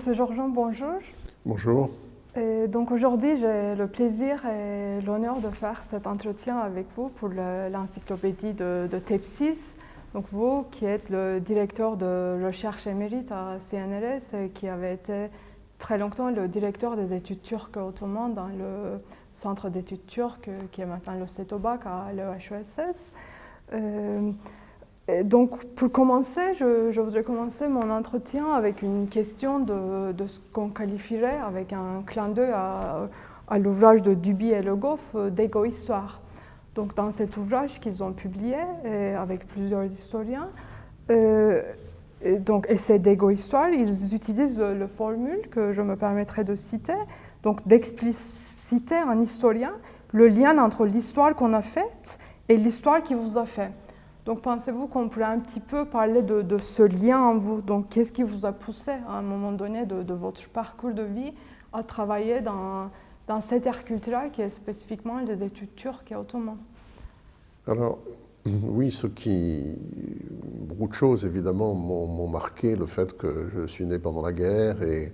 Monsieur Georgeon, bonjour. Bonjour. Donc aujourd'hui, j'ai le plaisir et l'honneur de faire cet entretien avec vous pour l'encyclopédie de TEPSIS. Donc vous, qui êtes le directeur de recherche émérite à CNRS et qui avez été très longtemps le directeur des études turques ottomanes dans le centre d'études turques qui est maintenant le CETOBAC à l'EHESS. Donc, pour commencer, je voudrais commencer mon entretien avec une question de ce qu'on qualifierait, avec un clin d'œil à l'ouvrage de Duby et Le Goff, d'égo-histoire. Donc, dans cet ouvrage qu'ils ont publié avec plusieurs historiens, donc essai d'égo-histoire, ils utilisent le formule que je me permettrai de citer, donc d'expliciter en historien le lien entre l'histoire qu'on a faite et l'histoire qui vous a fait. Donc, pensez-vous qu'on pourrait un petit peu parler de ce lien en vous? Donc, qu'est-ce qui vous a poussé à un moment donné de votre parcours de vie à travailler dans cette ère culturelle qui est spécifiquement les études turques et ottomanes? Alors, oui, beaucoup de choses évidemment m'ont marqué, le fait que je suis né pendant la guerre et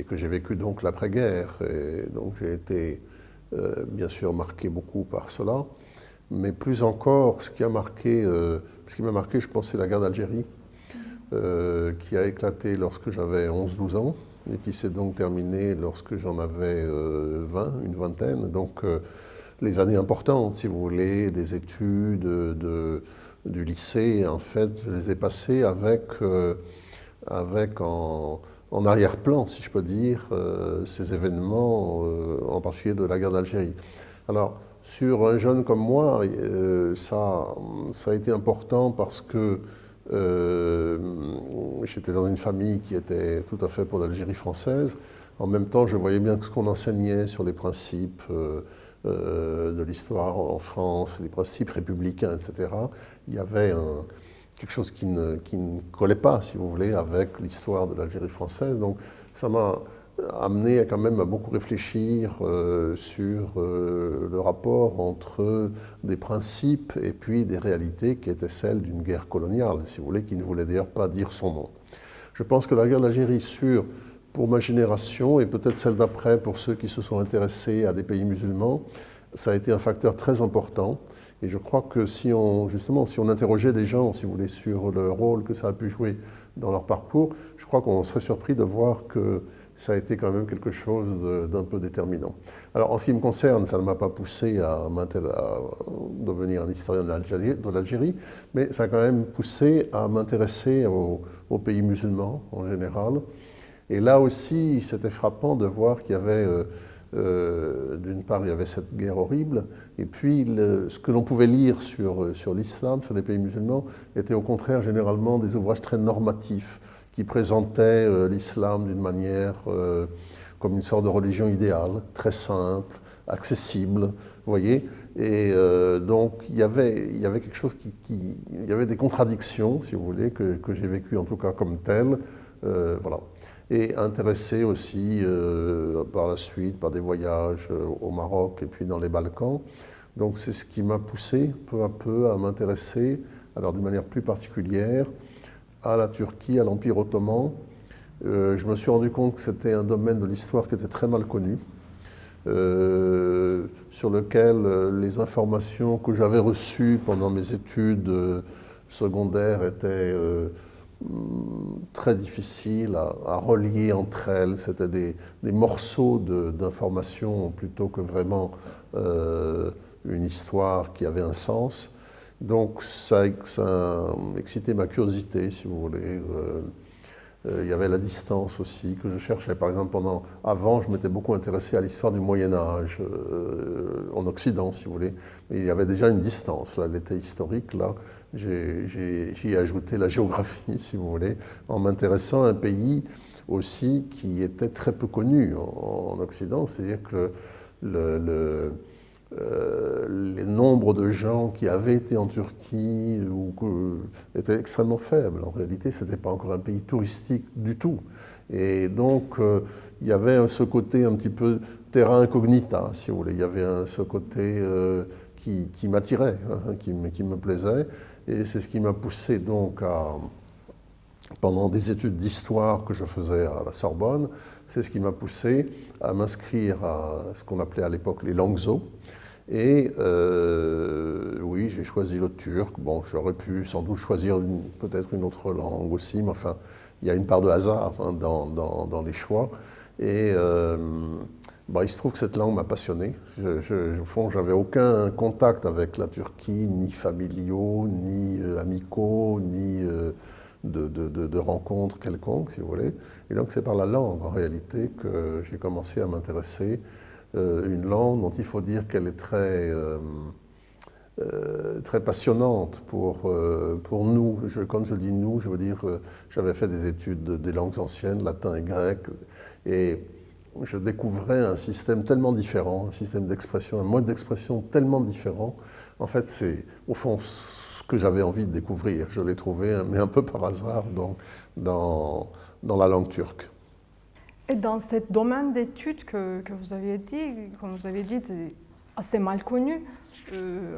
que j'ai vécu donc l'après-guerre. Et donc j'ai été bien sûr marqué beaucoup par cela. Mais plus encore, ce qui m'a marqué, je pense, c'est la guerre d'Algérie, qui a éclaté lorsque j'avais 11-12 ans et qui s'est donc terminée lorsque j'en avais 20, une vingtaine. Donc les années importantes, si vous voulez, des études, du lycée, en fait, je les ai passées avec en arrière-plan, si je peux dire, ces événements, en particulier de la guerre d'Algérie. Alors, sur un jeune comme moi, ça a été important parce que j'étais dans une famille qui était tout à fait pour l'Algérie française. En même temps, je voyais bien que ce qu'on enseignait sur les principes de l'histoire en France, les principes républicains, etc., il y avait quelque chose qui ne collait pas, si vous voulez, avec l'histoire de l'Algérie française. Donc ça m'a amené quand même à beaucoup réfléchir sur le rapport entre des principes et puis des réalités qui étaient celles d'une guerre coloniale, si vous voulez, qui ne voulait d'ailleurs pas dire son nom. Je pense que la guerre d'Algérie, pour ma génération et peut-être celle d'après pour ceux qui se sont intéressés à des pays musulmans, ça a été un facteur très important. Et je crois que si on interrogeait des gens, si vous voulez, sur le rôle que ça a pu jouer dans leur parcours, je crois qu'on serait surpris de voir que ça a été quand même quelque chose d'un peu déterminant. Alors, en ce qui me concerne, ça ne m'a pas poussé à devenir un historien de l'Algérie, mais ça a quand même poussé à m'intéresser aux pays musulmans en général. Et là aussi, c'était frappant de voir qu'il y avait, d'une part, il y avait cette guerre horrible, et puis ce que l'on pouvait lire sur l'islam, sur les pays musulmans, était au contraire généralement des ouvrages très normatifs, qui présentaient l'islam d'une manière comme une sorte de religion idéale, très simple, accessible, vous voyez. Et donc il y avait quelque chose il y avait des contradictions, si vous voulez, que j'ai vécues en tout cas comme telles, voilà. Et intéressé aussi par la suite par des voyages au Maroc et puis dans les Balkans. Donc c'est ce qui m'a poussé peu à peu à m'intéresser, alors d'une manière plus particulière, à la Turquie, à l'Empire ottoman. Je me suis rendu compte que c'était un domaine de l'histoire qui était très mal connu, sur lequel les informations que j'avais reçues pendant mes études secondaires étaient très difficiles à relier entre elles. C'était des morceaux d'informations plutôt que vraiment une histoire qui avait un sens. Donc ça a excité ma curiosité, si vous voulez. Il y avait la distance aussi que je cherchais. Par exemple, avant, je m'étais beaucoup intéressé à l'histoire du Moyen-Âge, en Occident, si vous voulez. Mais il y avait déjà une distance. Là, elle était historique. Là, j'y ai ajouté la géographie, si vous voulez, en m'intéressant à un pays aussi qui était très peu connu en Occident. C'est-à-dire que les nombres de gens qui avaient été en Turquie étaient extrêmement faibles. En réalité, ce n'était pas encore un pays touristique du tout. Et donc, il y avait ce côté un petit peu terra incognita, si vous voulez. Il y avait ce côté qui m'attirait, qui me plaisait. Et c'est ce qui m'a poussé donc pendant des études d'histoire que je faisais à la Sorbonne, c'est ce qui m'a poussé à m'inscrire à ce qu'on appelait à l'époque les langues zo. Et oui, j'ai choisi le turc. Bon, j'aurais pu sans doute choisir peut-être une autre langue aussi, mais enfin, il y a une part de hasard hein, dans les choix. Et il se trouve que cette langue m'a passionné. Au fond, j'avais aucun contact avec la Turquie, ni familiaux, ni amicaux, ni de rencontres quelconques, si vous voulez. Et donc c'est par la langue, en réalité, que j'ai commencé à m'intéresser. Une langue dont il faut dire qu'elle est très passionnante pour nous. Quand je dis nous, je veux dire j'avais fait des études des langues anciennes, latin et grec, et je découvrais un système tellement différent, un système d'expression, un mode d'expression tellement différent. En fait, c'est au fond ce que j'avais envie de découvrir. Je l'ai trouvé, mais un peu par hasard, dans la langue turque. Et dans ce domaine d'études que vous avez dit, comme vous avez dit, c'est assez mal connu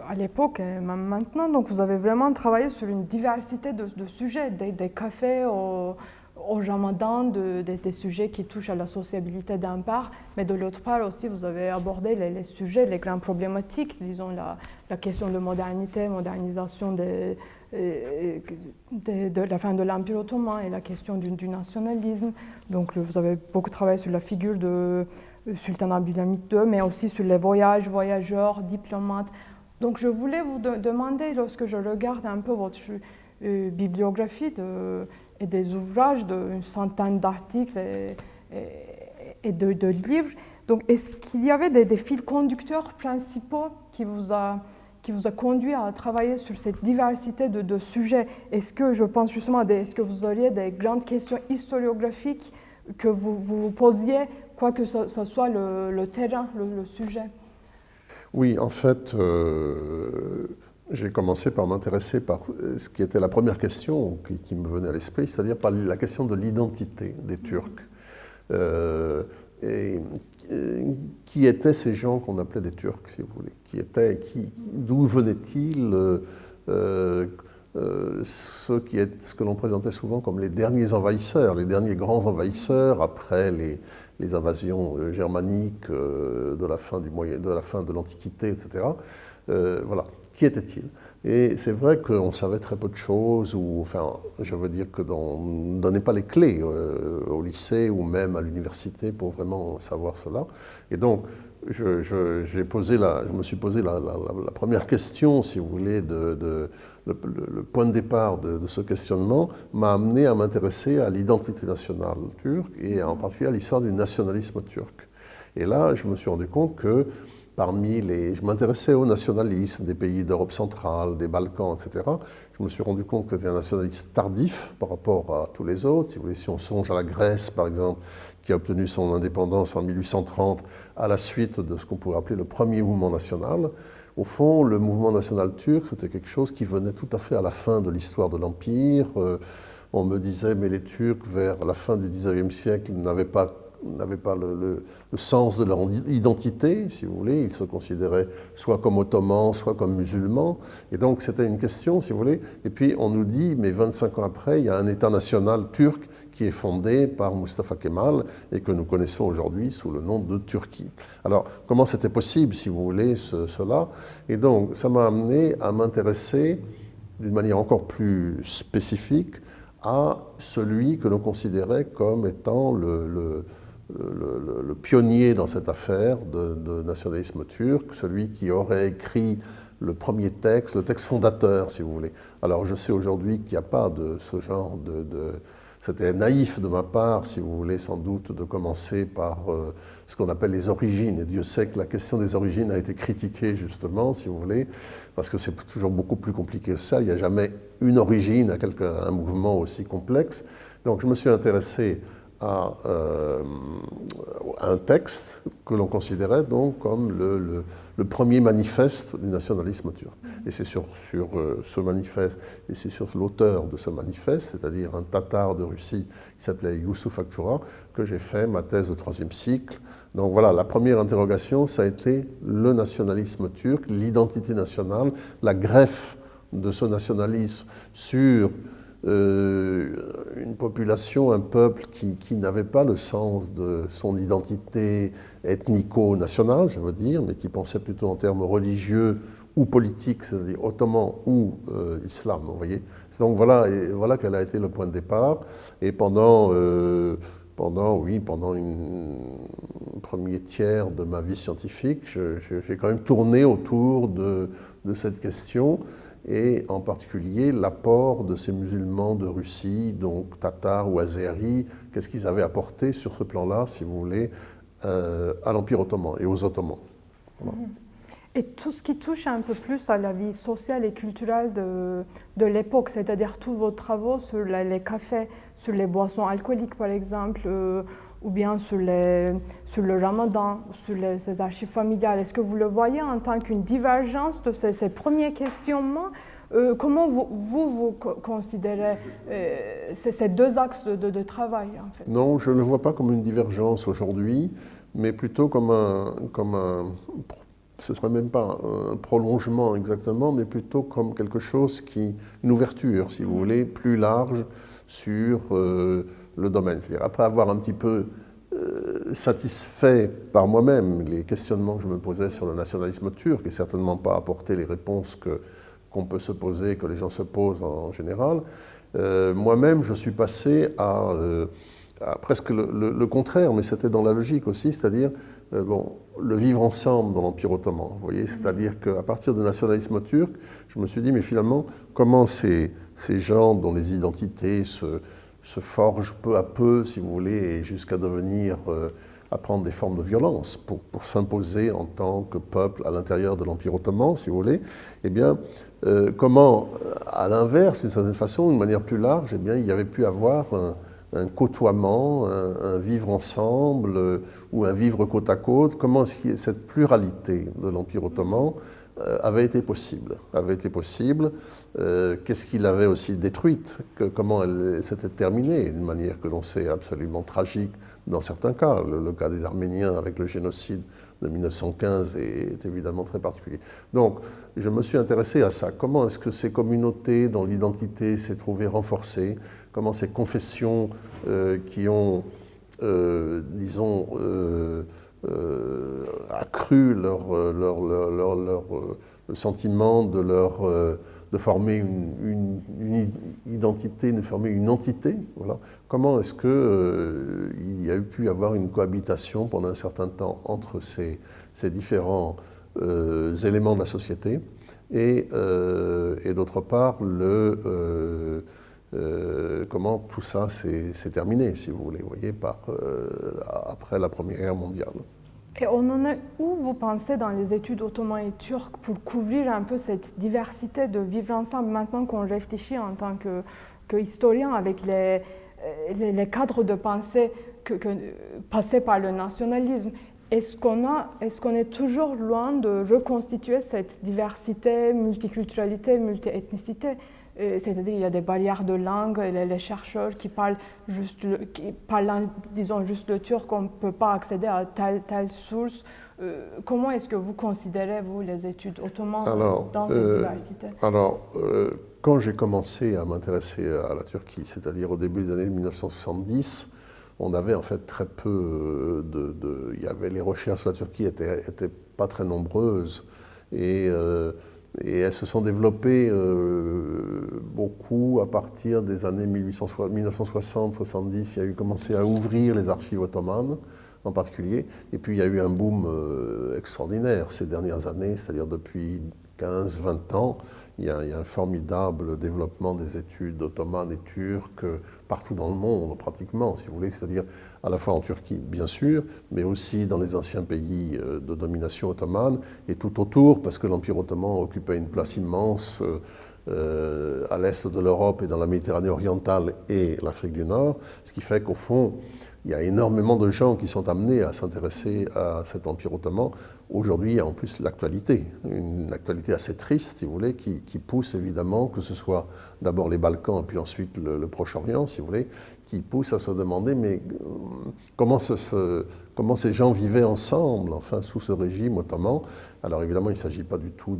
à l'époque et même maintenant. Donc vous avez vraiment travaillé sur une diversité de sujets, des cafés au Ramadan, des sujets qui touchent à la sociabilité d'un part, mais de l'autre part aussi vous avez abordé les sujets, les grandes problématiques, disons la question de modernité, modernisation de la fin de l'Empire ottoman et la question du nationalisme. Donc vous avez beaucoup travaillé sur la figure de Sultan Abdülhamid II, mais aussi sur les voyageurs, diplomates. Donc je voulais vous demander, lorsque je regarde un peu votre bibliographie et des ouvrages d'une centaine d'articles et de livres, donc est-ce qu'il y avait des fils conducteurs principaux qui vous a conduit à travailler sur cette diversité de sujets? Est-ce que, je pense justement, est-ce que vous auriez des grandes questions historiographiques que vous posiez, quoi que ce soit le terrain, le sujet? Oui, en fait, j'ai commencé par m'intéresser par ce qui était la première question qui me venait à l'esprit, c'est-à-dire par la question de l'identité des Turcs. Et qui étaient ces gens qu'on appelait des Turcs, si vous voulez? D'où venaient-ils ce que l'on présentait souvent comme les derniers envahisseurs, les derniers grands envahisseurs après les invasions germaniques de la fin de l'Antiquité, etc. Voilà, qui étaient-ils? Et c'est vrai qu'on savait très peu de choses, je veux dire qu'on ne donnait pas les clés au lycée ou même à l'université pour vraiment savoir cela. Et donc, je me suis posé la première question, si vous voulez, le point de départ de ce questionnement m'a amené à m'intéresser à l'identité nationale turque et en particulier à l'histoire du nationalisme turc. Et là, je me suis rendu compte que je m'intéressais aux nationalistes des pays d'Europe centrale, des Balkans, etc. Je me suis rendu compte que c'était un nationaliste tardif par rapport à tous les autres. Si vous voulez, si on songe à la Grèce, par exemple, qui a obtenu son indépendance en 1830 à la suite de ce qu'on pourrait appeler le premier mouvement national, au fond, le mouvement national turc, c'était quelque chose qui venait tout à fait à la fin de l'histoire de l'Empire. On me disait, mais les Turcs, vers la fin du XIXe siècle, n'avaient pas le sens de leur identité, si vous voulez. Ils se considéraient soit comme ottomans, soit comme musulmans. Et donc, c'était une question, si vous voulez. Et puis, on nous dit, mais 25 ans après, il y a un État national turc qui est fondé par Mustafa Kemal et que nous connaissons aujourd'hui sous le nom de Turquie. Alors, comment c'était possible, si vous voulez, cela? Et donc, ça m'a amené à m'intéresser d'une manière encore plus spécifique à celui que l'on considérait comme étant le pionnier dans cette affaire de nationalisme turc, celui qui aurait écrit le premier texte, le texte fondateur, si vous voulez. Alors je sais aujourd'hui qu'il n'y a pas de ce genre C'était naïf de ma part, si vous voulez, sans doute, de commencer par ce qu'on appelle les origines. Et Dieu sait que la question des origines a été critiquée, justement, si vous voulez, parce que c'est toujours beaucoup plus compliqué que ça. Il n'y a jamais une origine à un mouvement aussi complexe. Donc je me suis intéressé à un texte que l'on considérait donc comme le premier manifeste du nationalisme turc. Et c'est sur ce manifeste, et c'est sur l'auteur de ce manifeste, c'est-à-dire un tatar de Russie qui s'appelait Yusuf Akçura, que j'ai fait ma thèse de 3e cycle. Donc voilà, la première interrogation, ça a été le nationalisme turc, l'identité nationale, la greffe de ce nationalisme sur une population, un peuple qui n'avait pas le sens de son identité ethnico-nationale, je veux dire, mais qui pensait plutôt en termes religieux ou politiques, c'est-à-dire ottoman ou islam, vous voyez. Donc voilà quel a été le point de départ. Et pendant une premier tiers de ma vie scientifique, j'ai quand même tourné autour de cette question, et en particulier l'apport de ces musulmans de Russie, donc tatars ou azéris, qu'est-ce qu'ils avaient apporté sur ce plan-là, si vous voulez, à l'Empire ottoman et aux Ottomans. Voilà. Et tout ce qui touche un peu plus à la vie sociale et culturelle de l'époque, c'est-à-dire tous vos travaux sur les cafés, sur les boissons alcooliques par exemple, ou bien sur le ramadan, sur ces archives familiales, est-ce que vous le voyez en tant qu'une divergence de ces premiers questionnements? Comment vous considérez ces deux axes de travail en fait? Non, je ne le vois pas comme une divergence aujourd'hui, mais plutôt comme ce ne serait même pas un prolongement exactement, mais plutôt comme quelque chose une ouverture, si vous voulez, plus large sur le domaine. C'est-à-dire, après avoir un petit peu satisfait par moi-même les questionnements que je me posais sur le nationalisme turc, et certainement pas apporté les réponses qu'on peut se poser, que les gens se posent en général, moi-même, je suis passé à presque le contraire, mais c'était dans la logique aussi, c'est-à-dire le vivre ensemble dans l'Empire ottoman. Vous voyez, c'est-à-dire qu'à partir du nationalisme turc, je me suis dit, mais finalement, comment ces gens dont les identités se forgent peu à peu, si vous voulez, et jusqu'à devenir, à prendre des formes de violence pour s'imposer en tant que peuple à l'intérieur de l'Empire ottoman, si vous voulez, eh bien, comment, à l'inverse, d'une certaine façon, d'une manière plus large, eh bien, il y avait pu avoir un côtoiement, un vivre ensemble ou un vivre côte à côte. Comment est-ce que cette pluralité de l'Empire ottoman avait été possible. Qu'est-ce qu'il avait aussi détruite, comment elle s'était terminée, d'une manière que l'on sait absolument tragique dans certains cas. Le cas des Arméniens avec le génocide de 1915 est évidemment très particulier. Donc, je me suis intéressé à ça. Comment est-ce que ces communautés dont l'identité s'est trouvée renforcée, comment ces confessions qui ont, disons, accru le sentiment de former une identité, de former une entité. Voilà. Comment est-ce qu'il y a pu avoir une cohabitation pendant un certain temps entre ces différents éléments de la société et d'autre part, comment tout ça s'est terminé, si vous voulez, voyez, après la Première Guerre mondiale. Et on en est où, vous pensez, dans les études ottomanes et turques pour couvrir un peu cette diversité de vivre ensemble, maintenant qu'on réfléchit en tant que historien avec les cadres de pensée passés par le nationalisme? Est-ce qu'on est toujours loin de reconstituer cette diversité, multiculturalité, multiethnicité? C'est-à-dire qu'il y a des barrières de langue, les chercheurs qui parlent disons juste le turc, on ne peut pas accéder à telle source. Comment est-ce que vous considérez, vous, les études ottomanes dans cette diversité? Quand j'ai commencé à m'intéresser à la Turquie, c'est-à-dire au début des années 1970, on avait en fait très peu il y avait les recherches sur la Turquie étaient pas très nombreuses et elles se sont développées beaucoup à partir des années 1960-70. Il y a eu commencé à ouvrir les archives ottomanes en particulier. Et puis il y a eu un boom extraordinaire ces dernières années, c'est-à-dire depuis 15-20 ans. Il y a un formidable développement des études ottomanes et turques partout dans le monde, pratiquement, si vous voulez, c'est-à-dire à la fois en Turquie, bien sûr, mais aussi dans les anciens pays de domination ottomane et tout autour, parce que l'Empire ottoman occupait une place immense à l'est de l'Europe et dans la Méditerranée orientale et l'Afrique du Nord, ce qui fait qu'au fond, il y a énormément de gens qui sont amenés à s'intéresser à cet Empire ottoman. Aujourd'hui, il y a en plus l'actualité, une actualité assez triste, si vous voulez, qui pousse évidemment, que ce soit d'abord les Balkans et puis ensuite le Proche-Orient, si vous voulez, qui pousse à se demander mais comment ces gens vivaient ensemble, enfin, sous ce régime ottoman. Alors évidemment, il ne s'agit pas du tout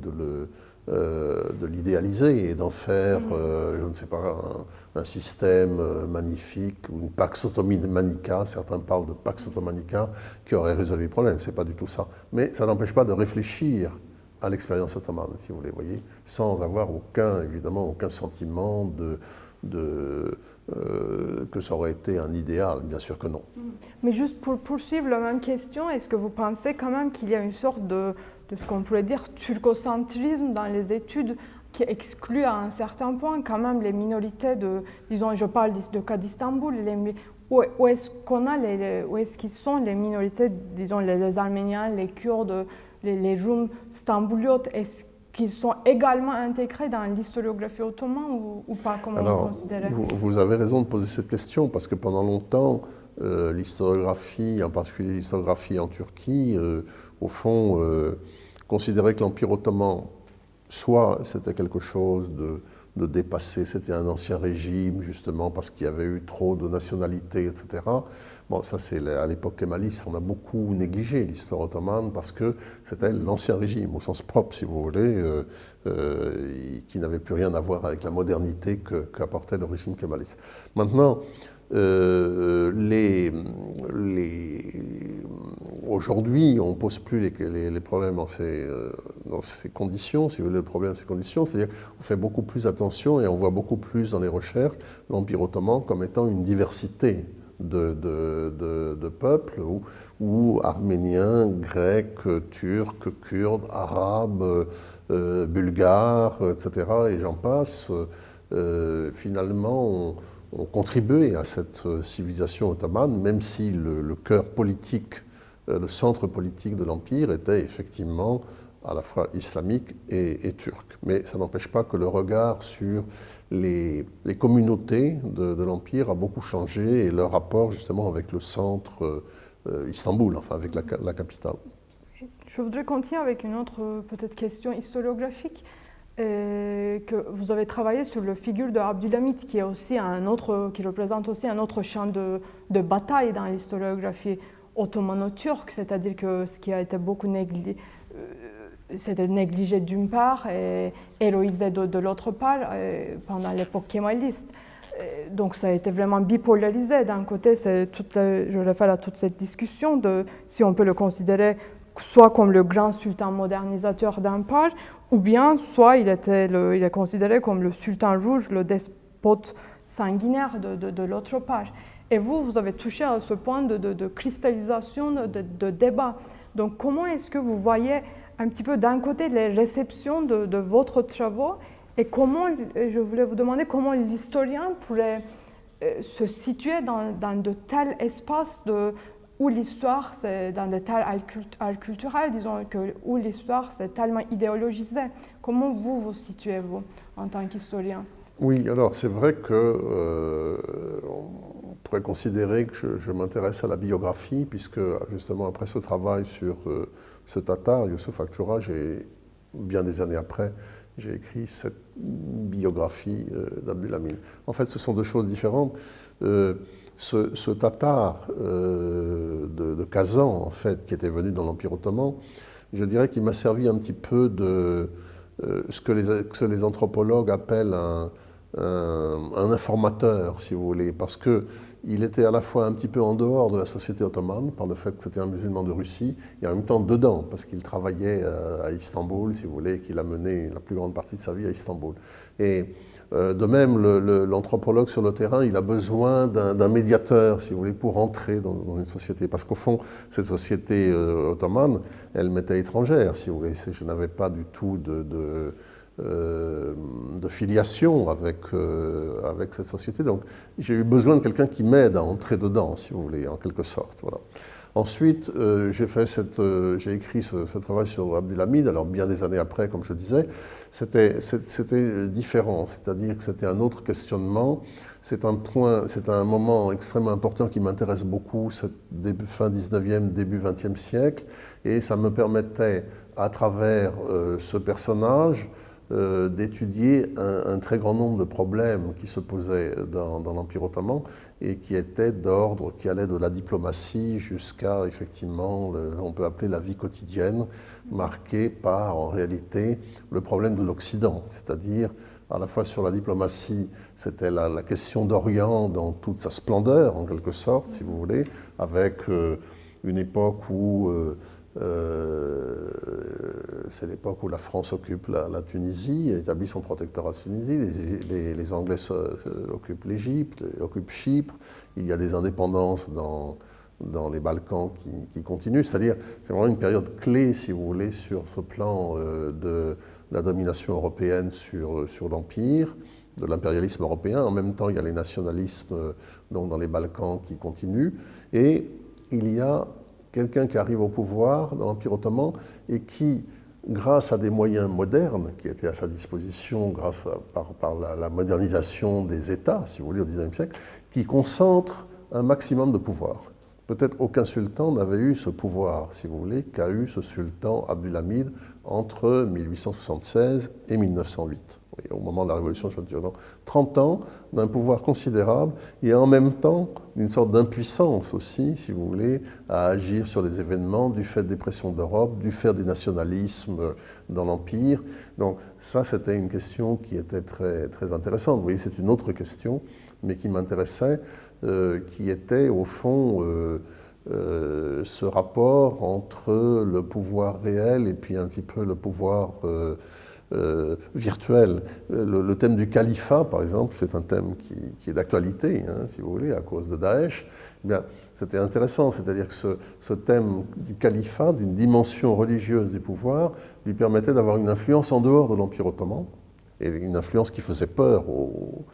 de l'idéaliser et d'en faire, je ne sais pas, un système magnifique, ou une Pax Ottomanica, certains parlent de Pax Ottomanica, qui aurait résolu le problème, c'est pas du tout ça. Mais ça n'empêche pas de réfléchir à l'expérience ottomane, si vous voyez, sans avoir évidemment, aucun sentiment que ça aurait été un idéal, bien sûr que non. Mais juste pour poursuivre la même question, est-ce que vous pensez quand même qu'il y a une sorte de ce qu'on pourrait dire turcocentrisme dans les études qui exclut à un certain point quand même les minorités disons, je parle du cas d'Istanbul, où est-ce qu'ils sont les minorités, disons les Arméniens, les Kurdes, les Roums stambouliotes, est-ce qu'ils sont également intégrés dans l'historiographie ottomane ou pas? Comment Alors, vous considérez? vous avez raison de poser cette question, parce que pendant longtemps, l'historiographie, en particulier l'historiographie en Turquie, au fond, considérait que l'Empire ottoman, soit c'était quelque chose de dépassé, c'était un ancien régime, justement, parce qu'il y avait eu trop de nationalités, etc. Bon, ça c'est à l'époque kémaliste, on a beaucoup négligé l'histoire ottomane parce que c'était l'ancien régime, au sens propre, si vous voulez, qui n'avait plus rien à voir avec la modernité qu'apportait le régime kémaliste. Maintenant, aujourd'hui, on ne pose plus les problèmes dans ces conditions, si vous voulez, le problème dans ces conditions, c'est-à-dire qu'on fait beaucoup plus attention et on voit beaucoup plus dans les recherches l'Empire ottoman comme étant une diversité de peuples, ou arméniens, grecs, turcs, kurdes, arabes, bulgares, etc., et j'en passe. Finalement, ont contribué à cette civilisation ottomane, même si le cœur politique, le centre politique de l'Empire était effectivement à la fois islamique et turc. Mais ça n'empêche pas que le regard sur les communautés de l'Empire a beaucoup changé, et leur rapport justement avec le centre Istanbul, enfin avec la capitale. Je voudrais continuer avec une autre peut-être question historiographique. Que vous avez travaillé sur la figure de Abdülhamit, qui représente aussi un autre champ de bataille dans l'historiographie ottomano-turque, c'est-à-dire que ce qui a été beaucoup négligé d'une part et héroïsé de l'autre part pendant l'époque kémaliste. Donc ça a été vraiment bipolarisé. D'un côté, je réfère à toute cette discussion de si on peut le considérer soit comme le grand sultan modernisateur d'un part, ou bien soit il est considéré comme le sultan rouge, le despote sanguinaire de l'autre part. Et vous avez touché à ce point de cristallisation, de débat. Donc comment est-ce que vous voyez un petit peu d'un côté les réceptions de votre travaux, et je voulais vous demander comment l'historien pourrait se situer dans de tels espaces où l'histoire, c'est dans des terres culturelles, disons, où l'histoire, c'est tellement idéologisé. Comment vous situez-vous en tant qu'historien? Oui, alors c'est vrai que on pourrait considérer que je m'intéresse à la biographie, puisque justement après ce travail sur ce Tatar, Yusuf Akçura, bien des années après, j'ai écrit cette biographie d'Abdülhamid. En fait, ce sont deux choses différentes. Ce Tatar de Kazan, en fait, qui était venu dans l'Empire ottoman, je dirais qu'il m'a servi un petit peu de ce que les anthropologues appellent un informateur, si vous voulez, parce qu'il était à la fois un petit peu en dehors de la société ottomane, par le fait que c'était un musulman de Russie, et en même temps dedans, parce qu'il travaillait à Istanbul, si vous voulez, et qu'il a mené la plus grande partie de sa vie à Istanbul. Et de même, l'anthropologue sur le terrain, il a besoin d'un médiateur, si vous voulez, pour entrer dans une société. Parce qu'au fond, cette société ottomane, elle m'était étrangère, si vous voulez. Je n'avais pas du tout de filiation avec cette société. Donc j'ai eu besoin de quelqu'un qui m'aide à entrer dedans, si vous voulez, en quelque sorte. Voilà. Ensuite, j'ai écrit ce travail sur Abdülhamid, alors bien des années après, comme je disais. C'était différent, c'est-à-dire que c'était un autre questionnement. C'est un moment extrêmement important qui m'intéresse beaucoup, fin 19e, début 20e siècle, et ça me permettait, à travers ce personnage, d'étudier un très grand nombre de problèmes qui se posaient dans l'Empire ottoman et qui étaient d'ordre, qui allaient de la diplomatie jusqu'à, effectivement, on peut appeler la vie quotidienne, marquée par, en réalité, le problème de l'Occident, c'est-à-dire à la fois sur la diplomatie, c'était la question d'Orient dans toute sa splendeur, en quelque sorte, si vous voulez, avec une époque où c'est l'époque où la France occupe la Tunisie, établit son protectorat de Tunisie, les Anglais occupent l'Égypte, occupent Chypre, il y a des indépendances dans les Balkans qui continuent, c'est-à-dire c'est vraiment une période clé, si vous voulez, sur ce plan de la domination européenne sur l'Empire, de l'impérialisme européen. En même temps, il y a les nationalismes donc dans les Balkans qui continuent, et il y a quelqu'un qui arrive au pouvoir dans l'Empire ottoman et qui, grâce à des moyens modernes qui étaient à sa disposition, par la modernisation des États, si vous voulez, au XIXe siècle, qui concentre un maximum de pouvoir. Peut-être aucun sultan n'avait eu ce pouvoir, si vous voulez, qu'a eu ce sultan Abdulhamid entre 1876 et 1908. Au moment de la Révolution de 30 ans d'un pouvoir considérable et en même temps d'une sorte d'impuissance aussi, si vous voulez, à agir sur des événements du fait des pressions d'Europe, du fait des nationalismes dans l'Empire. Donc ça, c'était une question qui était très, très intéressante. Vous voyez, c'est une autre question, mais qui m'intéressait, qui était au fond ce rapport entre le pouvoir réel et puis un petit peu le pouvoir virtuel. Le thème du califat, par exemple, c'est un thème qui est d'actualité, hein, si vous voulez, à cause de Daesh. Eh bien, c'était intéressant, c'est-à-dire que ce thème du califat, d'une dimension religieuse du pouvoir, lui permettait d'avoir une influence en dehors de l'Empire ottoman, et une influence qui faisait peur aux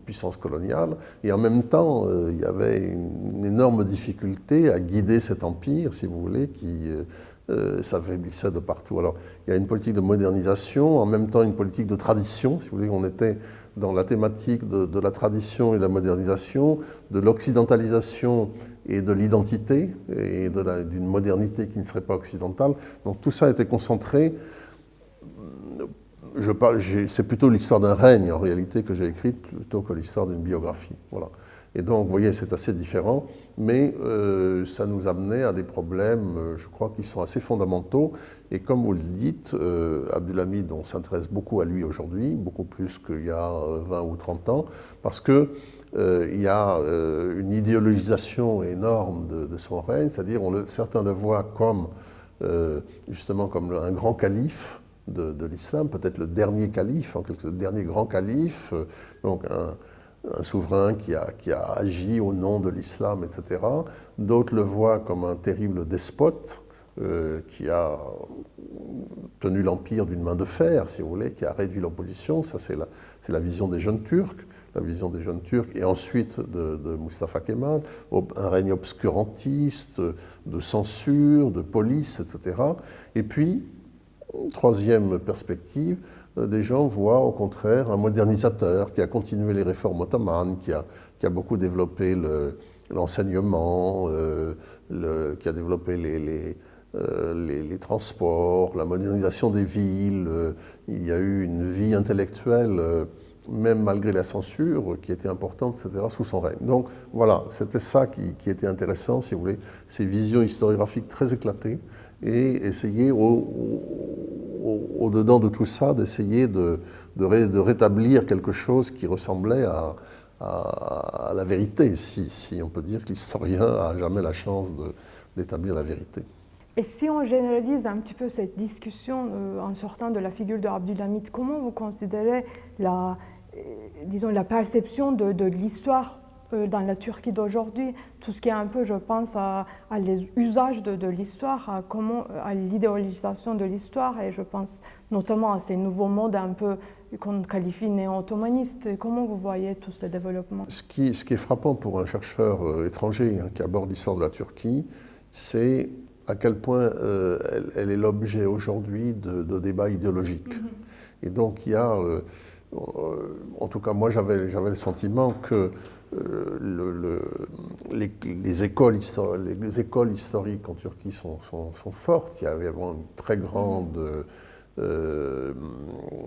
puissances coloniales, et en même temps, il y avait une énorme difficulté à guider cet empire, si vous voulez, qui s'affaiblissait de partout. Alors, il y a une politique de modernisation, en même temps une politique de tradition, si vous voulez, on était dans la thématique de la tradition et de la modernisation, de l'occidentalisation et de l'identité, et d'une modernité qui ne serait pas occidentale. Donc tout ça a été concentré. C'est plutôt l'histoire d'un règne, en réalité, que j'ai écrite, plutôt que l'histoire d'une biographie. Voilà. Et donc, vous voyez, c'est assez différent, mais ça nous amenait à des problèmes, je crois, qui sont assez fondamentaux. Et comme vous le dites, Abdulhamid, on s'intéresse beaucoup à lui aujourd'hui, beaucoup plus qu'il y a 20 ou 30 ans, parce qu'il y a une idéologisation énorme de son règne, c'est-à-dire certains le voient comme, justement, comme un grand calife de l'islam, peut-être le dernier calife, le dernier grand calife, donc un souverain qui a agi au nom de l'islam, etc. D'autres le voient comme un terrible despote qui a tenu l'empire d'une main de fer, si vous voulez, qui a réduit l'opposition. Ça, c'est la vision des jeunes Turcs, et ensuite de Mustafa Kemal, un règne obscurantiste, de censure, de police, etc. Et puis, troisième perspective, des gens voient au contraire un modernisateur qui a continué les réformes ottomanes, qui a beaucoup développé l'enseignement, qui a développé les transports, la modernisation des villes. Il y a eu une vie intellectuelle, même malgré la censure, qui était importante, etc., sous son règne. Donc voilà, c'était ça qui était intéressant, si vous voulez, ces visions historiographiques très éclatées, et essayer au-dedans de tout ça, d'essayer de rétablir quelque chose qui ressemblait à la vérité, si on peut dire que l'historien n'a jamais la chance d'établir la vérité. Et si on généralise un petit peu cette discussion en sortant de la figure de Abdulhamid, comment vous considérez la perception de l'histoire dans la Turquie d'aujourd'hui, tout ce qui est un peu, je pense, à les usages de l'histoire, à l'idéologisation de l'histoire, et je pense notamment à ces nouveaux modes un peu qu'on qualifie néo-ottomanistes. Comment vous voyez tous ces développements? Ce qui est frappant pour un chercheur étranger qui aborde l'histoire de la Turquie, c'est à quel point elle est l'objet aujourd'hui de débats idéologiques. Mm-hmm. Et donc il y a, en tout cas moi j'avais le sentiment que les écoles historiques en Turquie sont fortes. Il y avait vraiment une très grande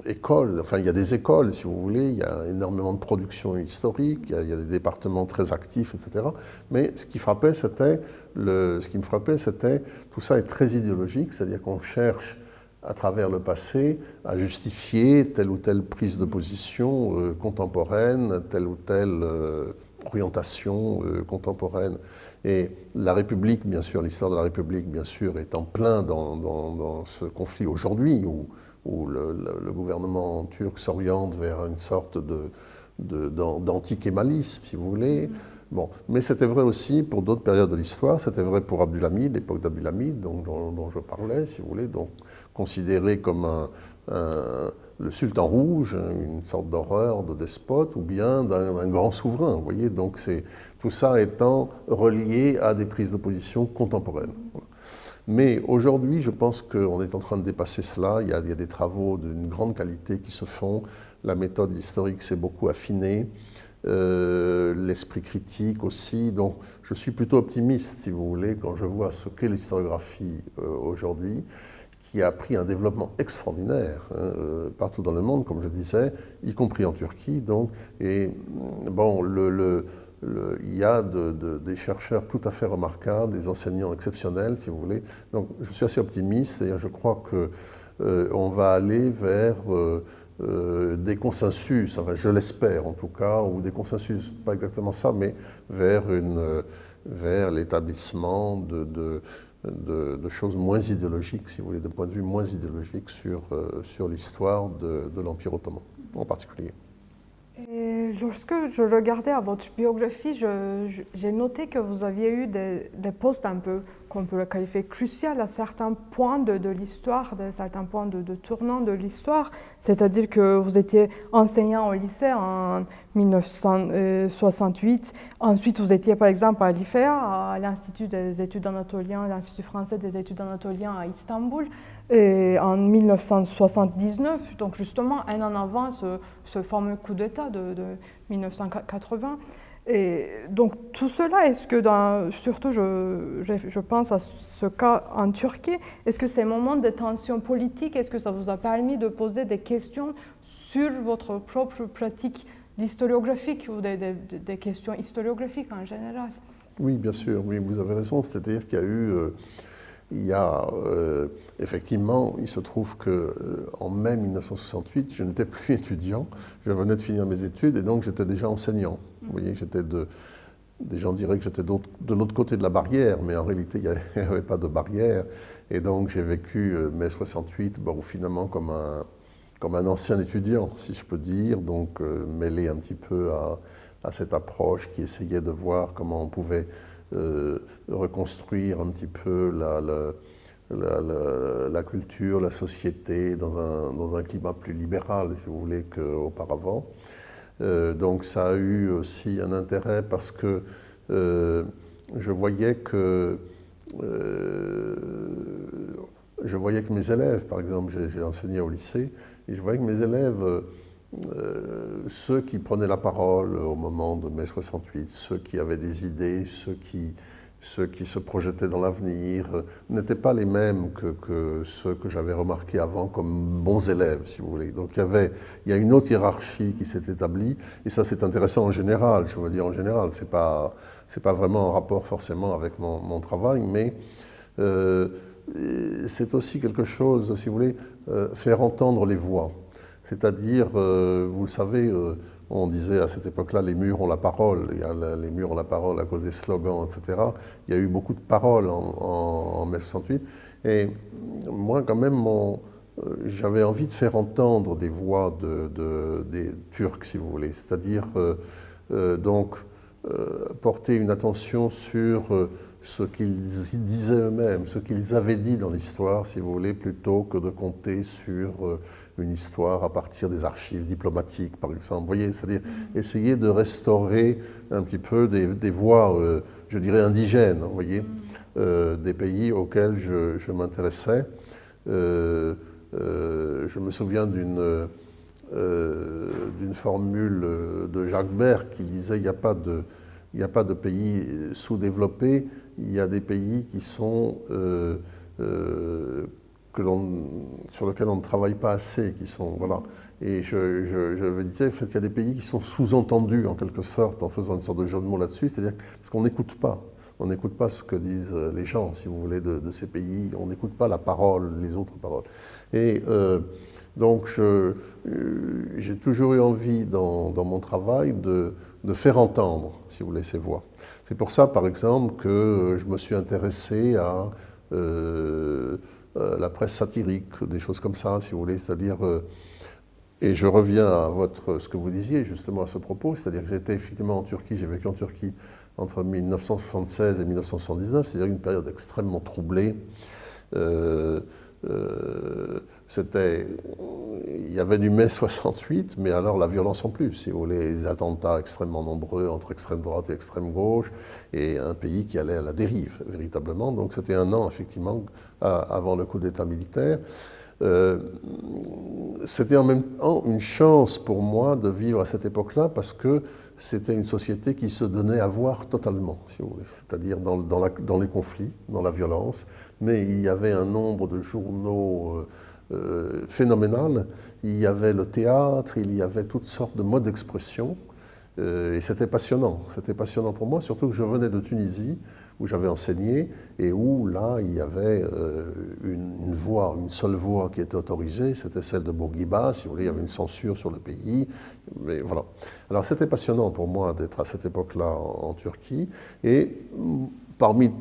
écoles, enfin il y a des écoles si vous voulez, il y a énormément de production historique, il y a des départements très actifs, etc. Mais ce qui me frappait, c'était tout ça est très idéologique, c'est-à-dire qu'on cherche à travers le passé à justifier telle ou telle prise de position contemporaine, telle ou telle orientation contemporaine. Et la République, bien sûr, l'histoire de la République, bien sûr, est en plein dans ce conflit aujourd'hui où le gouvernement turc s'oriente vers une sorte d'anti-kémalisme, si vous voulez. Bon, mais c'était vrai aussi pour d'autres périodes de l'histoire. C'était vrai pour Abdulhamid, l'époque d'Abdulhamid, dont je parlais, si vous voulez, donc considéré comme le sultan rouge, une sorte d'horreur, de despote, ou bien d'un grand souverain. Vous voyez, donc tout ça étant relié à des prises de position contemporaines. Mais aujourd'hui, je pense qu'on est en train de dépasser cela. Il y a des travaux d'une grande qualité qui se font. La méthode historique s'est beaucoup affinée. L'esprit critique aussi. Donc je suis plutôt optimiste, si vous voulez, quand je vois ce qu'est l'historiographie aujourd'hui, qui a pris un développement extraordinaire partout dans le monde, comme je disais, y compris en Turquie. Donc, et bon, il y a des chercheurs tout à fait remarquables, des enseignants exceptionnels, si vous voulez. Donc je suis assez optimiste et je crois qu'on va aller vers des consensus, enfin, je l'espère en tout cas, ou des consensus, pas exactement ça, mais vers l'établissement de choses moins idéologiques, si vous voulez, de point de vue moins idéologique sur l'histoire de l'Empire ottoman en particulier. Et lorsque je regardais à votre biographie, j'ai noté que vous aviez eu des postes un peu, qu'on peut qualifier cruciaux à certains points de l'histoire, à certains points de tournant de l'histoire. C'est-à-dire que vous étiez enseignant au lycée en 1968. Ensuite, vous étiez par exemple à l'IFEA, à l'Institut des études anatoliennes, l'Institut français des études anatoliennes à Istanbul, et en 1979, donc justement un an avant ce fameux coup d'État de 1980. Et donc tout cela, est-ce que, surtout je pense à ce cas en Turquie, est-ce que ces moments de tension politique, est-ce que ça vous a permis de poser des questions sur votre propre pratique d'historiographique ou des questions historiographiques en général? Oui, bien sûr, oui, vous avez raison, c'est-à-dire qu'il y a eu... effectivement, il se trouve qu'en mai 1968, je n'étais plus étudiant, je venais de finir mes études et donc j'étais déjà enseignant. Vous voyez, des gens diraient que j'étais de l'autre côté de la barrière, mais en réalité, il n'y avait pas de barrière. Et donc j'ai vécu mai 68 finalement comme un ancien étudiant, si je peux dire, donc mêlé un petit peu à cette approche qui essayait de voir comment on pouvait reconstruire un petit peu la culture, la société dans un climat plus libéral, si vous voulez, qu'auparavant. Donc ça a eu aussi un intérêt parce que je voyais que mes élèves, par exemple, j'ai enseigné au lycée, et je voyais que mes élèves, ceux qui prenaient la parole au moment de mai 68, ceux qui avaient des idées, ceux qui se projetaient dans l'avenir, n'étaient pas les mêmes que ceux que j'avais remarqués avant comme bons élèves, si vous voulez. Donc il y a une autre hiérarchie qui s'est établie, et ça c'est intéressant en général, je veux dire en général, c'est pas vraiment en rapport forcément avec mon travail, mais c'est aussi quelque chose, si vous voulez, faire entendre les voix. C'est-à-dire, vous le savez, on disait à cette époque-là, les murs ont la parole. Les murs ont la parole à cause des slogans, etc. Il y a eu beaucoup de paroles en mai 68. Et moi, quand même, j'avais envie de faire entendre des voix des Turcs, si vous voulez. C'est-à-dire, porter une attention sur ce qu'ils disaient eux-mêmes, ce qu'ils avaient dit dans l'histoire, si vous voulez, plutôt que de compter sur une histoire à partir des archives diplomatiques, par exemple. Vous voyez, c'est-à-dire essayer de restaurer un petit peu des voix, je dirais, indigènes, vous voyez, des pays auxquels je m'intéressais. Je me souviens d'une formule de Jacques Berck qui disait il n'y a pas de pays sous-développés, il y a des pays qui sont que sur lequel on ne travaille pas assez, qui sont, voilà. Et je me disais, en fait, il y a des pays qui sont sous-entendus, en quelque sorte, en faisant une sorte de jeu de mots là-dessus, c'est-à-dire parce qu'on n'écoute pas. On n'écoute pas ce que disent les gens, si vous voulez, de ces pays. On n'écoute pas la parole, les autres paroles. Et donc, j'ai toujours eu envie, dans mon travail, de faire entendre, si vous voulez, ces voix. C'est pour ça, par exemple, que je me suis intéressé à la presse satirique, des choses comme ça, si vous voulez, c'est-à-dire... et je reviens à ce que vous disiez, justement, à ce propos, c'est-à-dire que j'étais effectivement en Turquie, j'ai vécu en Turquie entre 1976 et 1979, c'est-à-dire une période extrêmement troublée. Il y avait du mai 68, mais alors la violence en plus, si vous voulez, les attentats extrêmement nombreux entre extrême droite et extrême gauche, et un pays qui allait à la dérive, véritablement. Donc c'était un an, effectivement, avant le coup d'État militaire. C'était en même temps une chance pour moi de vivre à cette époque-là, parce que c'était une société qui se donnait à voir totalement, si vous voulez, c'est-à-dire dans les conflits, dans la violence, mais il y avait un nombre de journaux phénoménal, il y avait le théâtre, il y avait toutes sortes de modes d'expression, et c'était passionnant pour moi, surtout que je venais de Tunisie, où j'avais enseigné, et où là, il y avait une voix, une seule voix qui était autorisée, c'était celle de Bourguiba, si vous voulez, il y avait une censure sur le pays, mais voilà. Alors c'était passionnant pour moi d'être à cette époque-là en Turquie, et parmi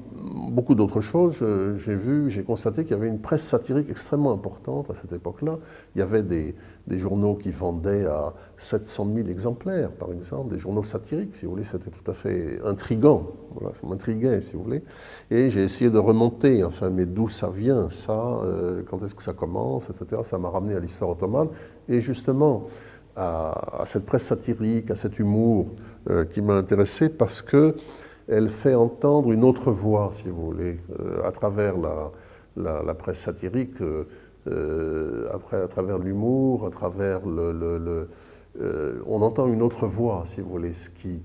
beaucoup d'autres choses, j'ai constaté qu'il y avait une presse satirique extrêmement importante à cette époque-là. Il y avait des journaux qui vendaient à 700 000 exemplaires, par exemple, des journaux satiriques, si vous voulez, c'était tout à fait intriguant. Voilà, ça m'intriguait, si vous voulez. Et j'ai essayé de remonter, enfin, mais d'où ça vient, ça, quand est-ce que ça commence, etc. Ça m'a ramené à l'histoire ottomane. Et justement, à cette presse satirique, à cet humour qui m'a intéressé parce que elle fait entendre une autre voix, si vous voulez, à travers la presse satirique, à travers l'humour, à travers on entend une autre voix, si vous voulez,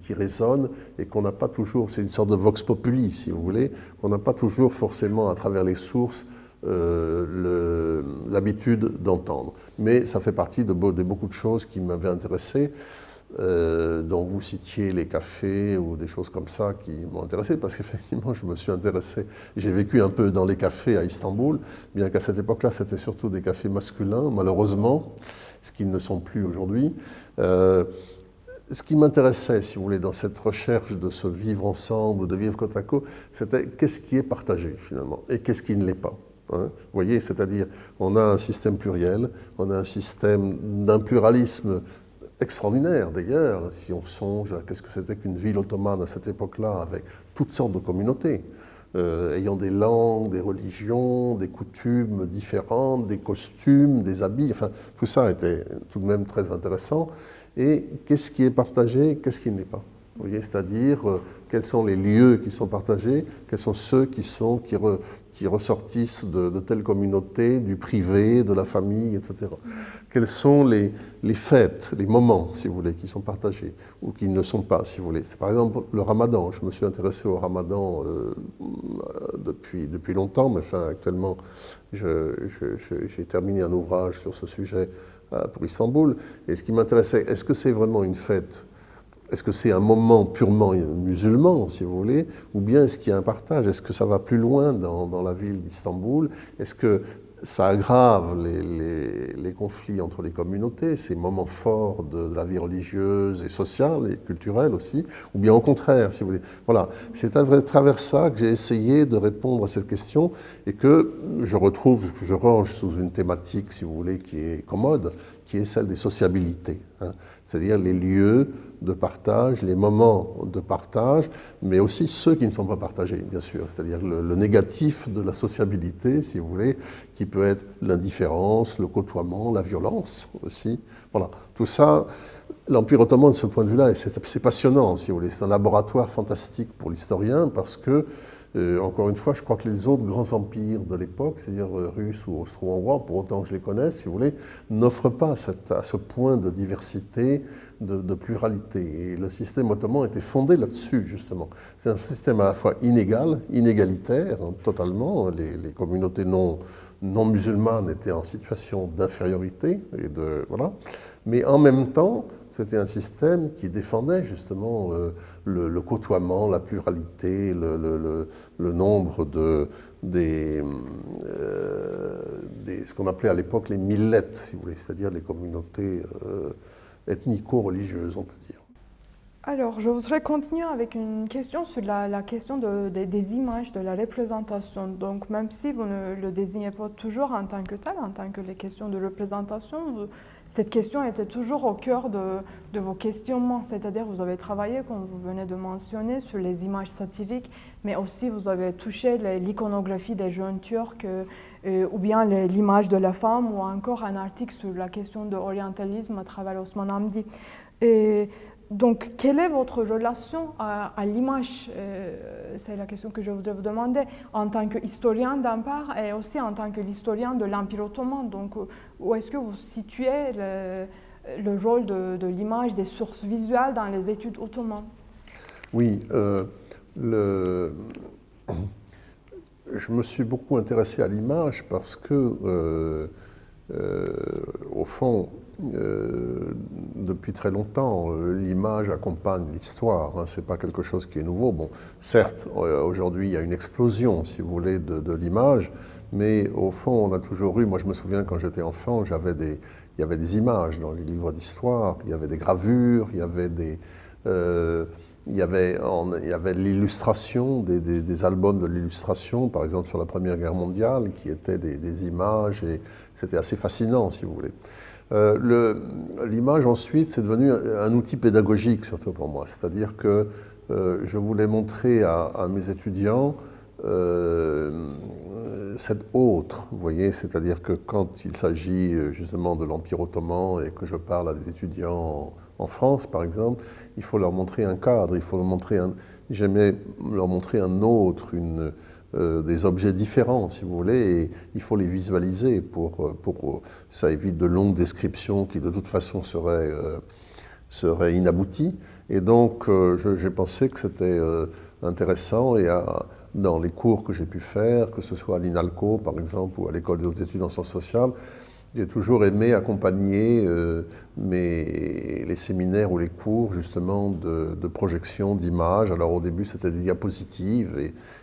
qui résonne et qu'on n'a pas toujours, c'est une sorte de vox populi, si vous voulez, qu'on n'a pas toujours forcément à travers les sources l'habitude d'entendre. Mais ça fait partie de beaucoup de choses qui m'avaient intéressé. Dont vous citiez les cafés ou des choses comme ça qui m'ont intéressé, parce qu'effectivement je me suis intéressé, j'ai vécu un peu dans les cafés à Istanbul, bien qu'à cette époque-là c'était surtout des cafés masculins, malheureusement, ce qu'ils ne sont plus aujourd'hui. Ce qui m'intéressait, si vous voulez, dans cette recherche de se vivre ensemble, de vivre côte à côte, c'était qu'est-ce qui est partagé finalement et qu'est-ce qui ne l'est pas. Hein, vous voyez, c'est-à-dire on a un système pluriel, on a un système d'un pluralisme extraordinaire d'ailleurs, si on songe à qu'est-ce que c'était qu'une ville ottomane à cette époque-là, avec toutes sortes de communautés, ayant des langues, des religions, des coutumes différentes, des costumes, des habits, enfin tout ça était tout de même très intéressant. Et qu'est-ce qui est partagé, qu'est-ce qui ne l'est pas? Vous voyez, c'est-à-dire quels sont les lieux qui sont partagés, quels sont ceux qui ressortissent de telle communauté, du privé, de la famille, etc. Quels sont les fêtes, les moments, si vous voulez, qui sont partagés ou qui ne le sont pas, si vous voulez. C'est par exemple le Ramadan. Je me suis intéressé au Ramadan depuis longtemps, mais enfin, actuellement, j'ai terminé un ouvrage sur ce sujet pour Istanbul. Et ce qui m'intéressait, est-ce que c'est vraiment une fête? Est-ce que c'est un moment purement musulman, si vous voulez, ou bien est-ce qu'il y a un partage? Est-ce que ça va plus loin dans la ville d'Istanbul? Est-ce que ça aggrave les conflits entre les communautés, ces moments forts de la vie religieuse et sociale et culturelle aussi, ou bien au contraire, si vous voulez. Voilà, c'est à travers ça que j'ai essayé de répondre à cette question et que je range sous une thématique, si vous voulez, qui est commode, qui est celle des sociabilités, hein, c'est-à-dire les lieux de partage, les moments de partage, mais aussi ceux qui ne sont pas partagés, bien sûr, c'est-à-dire le négatif de la sociabilité, si vous voulez, qui peut être l'indifférence, le côtoiement, la violence aussi. Voilà, tout ça, l'Empire ottoman de ce point de vue-là, c'est passionnant, si vous voulez, c'est un laboratoire fantastique pour l'historien parce que Encore une fois, je crois que les autres grands empires de l'époque, c'est-à-dire russes ou austro-hongrois, pour autant que je les connaisse, si vous voulez, n'offrent pas à ce point de diversité, de pluralité. Et le système ottoman était fondé là-dessus, justement. C'est un système à la fois inégal, inégalitaire, hein, totalement. Les communautés non musulmanes étaient en situation d'infériorité, voilà. Mais en même temps, c'était un système qui défendait justement le côtoiement, la pluralité, le nombre ce qu'on appelait à l'époque les millettes, si vous voulez, c'est-à-dire les communautés ethnico-religieuses, on peut dire. Alors, je voudrais continuer avec une question sur la question des images, de la représentation. Donc, même si vous ne le désignez pas toujours en tant que tel, en tant que les questions de représentation, cette question était toujours au cœur de vos questionnements. C'est-à-dire, vous avez travaillé, comme vous venez de mentionner, sur les images satiriques, mais aussi vous avez touché l'iconographie des jeunes Turcs, ou bien l'image de la femme, ou encore un article sur la question de l'orientalisme à travers Osman Hamdi. Et donc, quelle est votre relation à l'image? C'est la question que je voudrais vous demander, en tant qu'historien d'un part et aussi en tant que l'historien de l'Empire ottoman. Donc, où est-ce que vous situez le rôle de l'image, des sources visuelles dans les études ottomanes? Oui, je me suis beaucoup intéressé à l'image parce que, au fond, depuis très longtemps, l'image accompagne l'histoire, hein, ce n'est pas quelque chose qui est nouveau. Bon, certes, aujourd'hui, il y a une explosion, si vous voulez, de l'image, mais au fond, on a toujours eu, moi je me souviens quand j'étais enfant, il y avait des images dans les livres d'histoire, il y avait des gravures, il y avait il y avait l'illustration, des albums de l'illustration, par exemple sur la Première Guerre mondiale, qui étaient des images, et c'était assez fascinant, si vous voulez. L'image, ensuite, c'est devenu un outil pédagogique, surtout pour moi. C'est-à-dire que je voulais montrer à mes étudiants cette autre, vous voyez, c'est-à-dire que quand il s'agit justement de l'Empire ottoman et que je parle à des étudiants en France, par exemple, il faut leur montrer un cadre, j'aimais leur montrer un autre, des objets différents, si vous voulez, et il faut les visualiser ça évite de longues descriptions qui de toute façon seraient inabouties. Et donc j'ai pensé que c'était intéressant, et dans les cours que j'ai pu faire, que ce soit à l'INALCO par exemple ou à l'École des hautes études en sciences sociales, j'ai toujours aimé accompagner les séminaires ou les cours justement de projection d'images. Alors au début c'était des diapositives